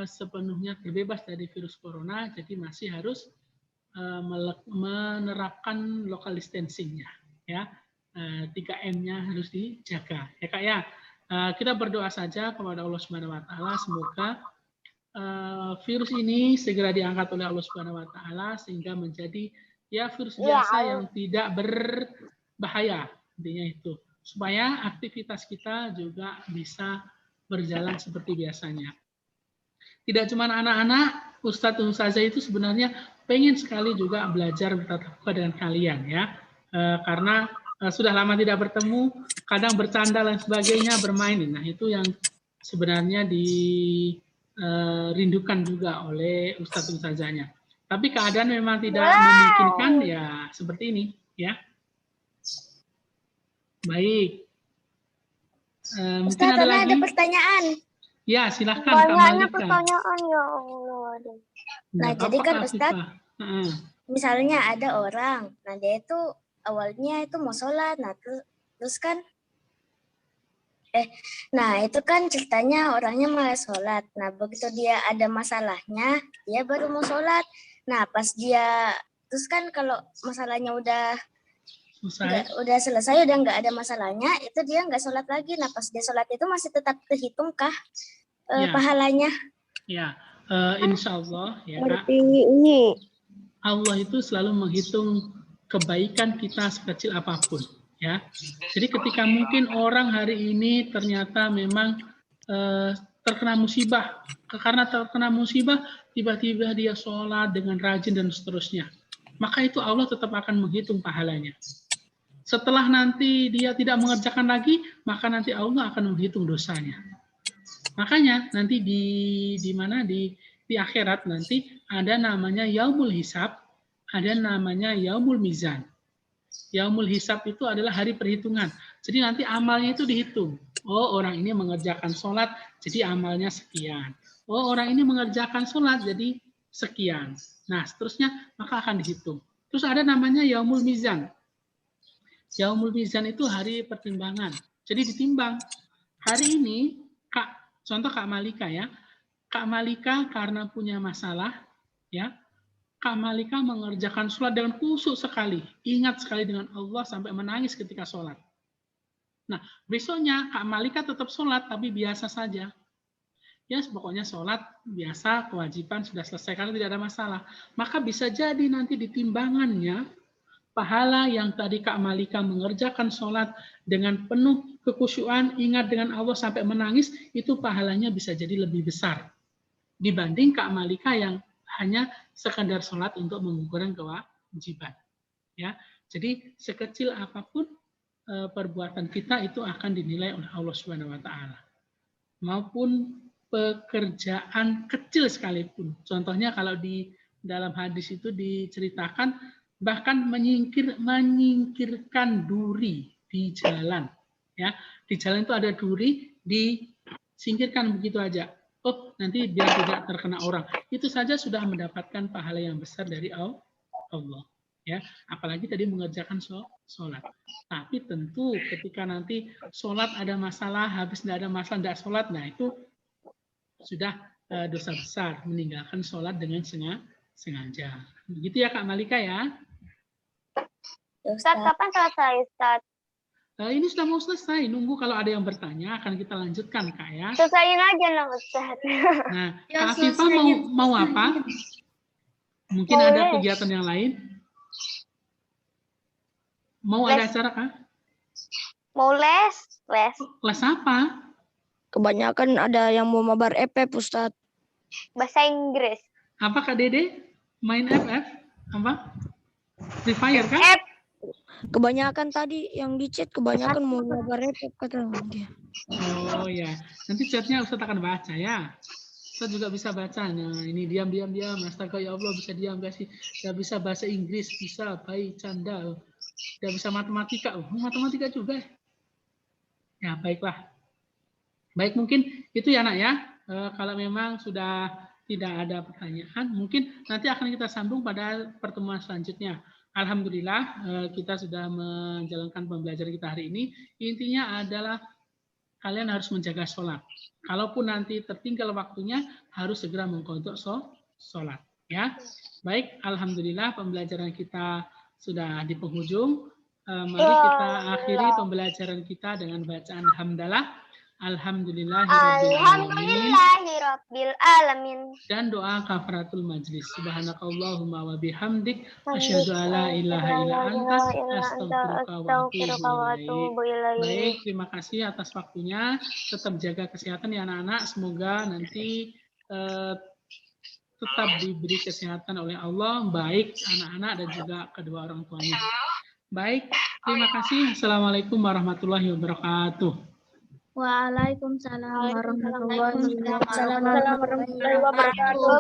[SPEAKER 1] sepenuhnya terbebas dari virus corona, jadi masih harus menerapkan local distancing-nya ya. 3M-nya harus dijaga ya Kak ya. Kita berdoa saja kepada Allah Subhanahu wa taala semoga virus ini segera diangkat oleh Allah Subhanahu wa taala sehingga menjadi ya virus biasa yang tidak berbahaya, intinya itu. Supaya aktivitas kita juga bisa berjalan seperti biasanya. Tidak cuma anak-anak, Ustadz Ustazah itu sebenarnya pengen sekali juga belajar bertatap muka dengan kalian ya. Karena sudah lama tidak bertemu, kadang bercanda dan sebagainya, bermain. Nah, itu yang sebenarnya dirindukan juga oleh Ustadz Ustazahnya. Tapi keadaan memang tidak memungkinkan ya seperti ini ya. Baik. Mungkin
[SPEAKER 6] Ustadz,
[SPEAKER 1] ada lagi?
[SPEAKER 6] ada pertanyaan.
[SPEAKER 1] Ya, silahkan
[SPEAKER 6] Banyak
[SPEAKER 1] Kak Malika.
[SPEAKER 6] pertanyaan ya Allah. Nah, jadi kan Ustadz, misalnya ada orang, nah dia itu awalnya itu mau sholat, nah terus kan, nah itu kan ceritanya orangnya malas sholat. Nah begitu dia ada masalahnya, dia baru mau sholat. Nah pas dia, terus kan kalau masalahnya udah selesai, udah nggak ada masalahnya, itu dia nggak sholat lagi. Nah pas dia sholat itu masih tetap terhitung kah pahalanya?
[SPEAKER 1] Ya, insya Allah ya Kak.
[SPEAKER 6] Ini.
[SPEAKER 1] Allah itu selalu menghitung kebaikan kita sekecil apapun ya. Jadi ketika mungkin orang hari ini ternyata memang terkena musibah, karena terkena musibah tiba-tiba dia sholat dengan rajin dan seterusnya, maka itu Allah tetap akan menghitung pahalanya. Setelah nanti dia tidak mengerjakan lagi, maka nanti Allah akan menghitung dosanya. Makanya nanti di akhirat nanti ada namanya yaumul hisab, ada namanya yaumul mizan. Yaumul hisab itu adalah hari perhitungan. Jadi nanti amalnya itu dihitung. Oh, orang ini mengerjakan sholat, jadi amalnya sekian. Oh, orang ini mengerjakan sholat, jadi sekian. Nah, seterusnya maka akan dihitung. Terus ada namanya yaumul mizan. Yaumul mizan itu hari pertimbangan. Jadi ditimbang. Hari ini, contoh Kak Malika ya. Kak Malika karena punya masalah, ya, Kak Malika mengerjakan sholat dengan khusyuk sekali. Ingat sekali dengan Allah sampai menangis ketika sholat. Nah, besoknya Kak Malika tetap sholat, tapi biasa saja. Ya, pokoknya sholat biasa, kewajiban sudah selesai karena tidak ada masalah. Maka bisa jadi nanti di timbangannya, pahala yang tadi Kak Malika mengerjakan sholat dengan penuh kekhusyuan, ingat dengan Allah sampai menangis, itu pahalanya bisa jadi lebih besar dibanding Kak Malika yang hanya sekadar sholat untuk mengukurkan kewajiban. Ya, jadi sekecil apapun perbuatan kita itu akan dinilai oleh Allah Subhanahu Wa Taala. Maupun pekerjaan kecil sekalipun. Contohnya kalau di dalam hadis itu diceritakan bahkan menyingkirkan duri di jalan. Ya, di jalan itu ada duri, disingkirkan begitu aja. Oh, nanti biar tidak terkena orang. Itu saja sudah mendapatkan pahala yang besar dari Allah. Ya, apalagi tadi mengerjakan sholat. Tapi tentu ketika nanti sholat ada masalah, habis tidak ada masalah, tidak sholat, nah itu sudah dosa besar, meninggalkan sholat dengan sengaja. Begitu ya Kak Malika ya.
[SPEAKER 6] Ustaz, kapan selesai, Ustaz?
[SPEAKER 1] Ini sudah mau selesai, nunggu kalau ada yang bertanya akan kita lanjutkan Kak ya.
[SPEAKER 6] Selesaiin aja lah, Ustaz.
[SPEAKER 1] Nah, Kak Afifah mau apa? Mungkin
[SPEAKER 6] Mau
[SPEAKER 1] ada
[SPEAKER 6] les.
[SPEAKER 1] kegiatan yang lain? Mau ada acara Kak?
[SPEAKER 6] Mau les?
[SPEAKER 1] Les apa?
[SPEAKER 3] Kebanyakan ada yang mau mabar FF, Ustaz.
[SPEAKER 6] Bahasa Inggris.
[SPEAKER 1] Apa Kak Dede? Main FF? Apa? Free Fire kan?
[SPEAKER 3] Kebanyakan tadi yang di chat kebanyakan mau mabar FF kata dia.
[SPEAKER 1] Oh ya, nanti chatnya Ustaz akan baca ya. Ustaz juga bisa baca. Nah, ini diam. Astaga ya Allah, bisa diam gak sih? Gak bisa bahasa Inggris, bisa baik canda. Gak bisa matematika. Matematika juga. Ya, baiklah. Baik, mungkin itu ya, Nak ya. Kalau memang sudah tidak ada pertanyaan, mungkin nanti akan kita sambung pada pertemuan selanjutnya. Alhamdulillah, kita sudah menjalankan pembelajaran kita hari ini. Intinya adalah kalian harus menjaga sholat. Kalaupun nanti tertinggal waktunya, harus segera mengkodok sholat. Ya, baik. Alhamdulillah, pembelajaran kita sudah di penghujung. Mari kita akhiri pembelajaran kita dengan bacaan hamdalah.
[SPEAKER 6] Alhamdulillahirabbil alamin.
[SPEAKER 1] Dan doa kafaratul majlis. Subhanakallahumma wa bihamdik asyhadu alla ilaha illa anta astaghfiruka wa atubu ilaik. Baik, terima kasih atas waktunya. Tetap jaga kesehatan ya anak-anak. Semoga nanti tetap diberi kesehatan oleh Allah, baik anak-anak dan juga kedua orang tuanya. Baik, terima kasih. Assalamualaikum warahmatullahi wabarakatuh.
[SPEAKER 2] Waalaikumsalam warahmatullahi
[SPEAKER 6] Waalaikumsalam warahmatullahi wabarakatuh.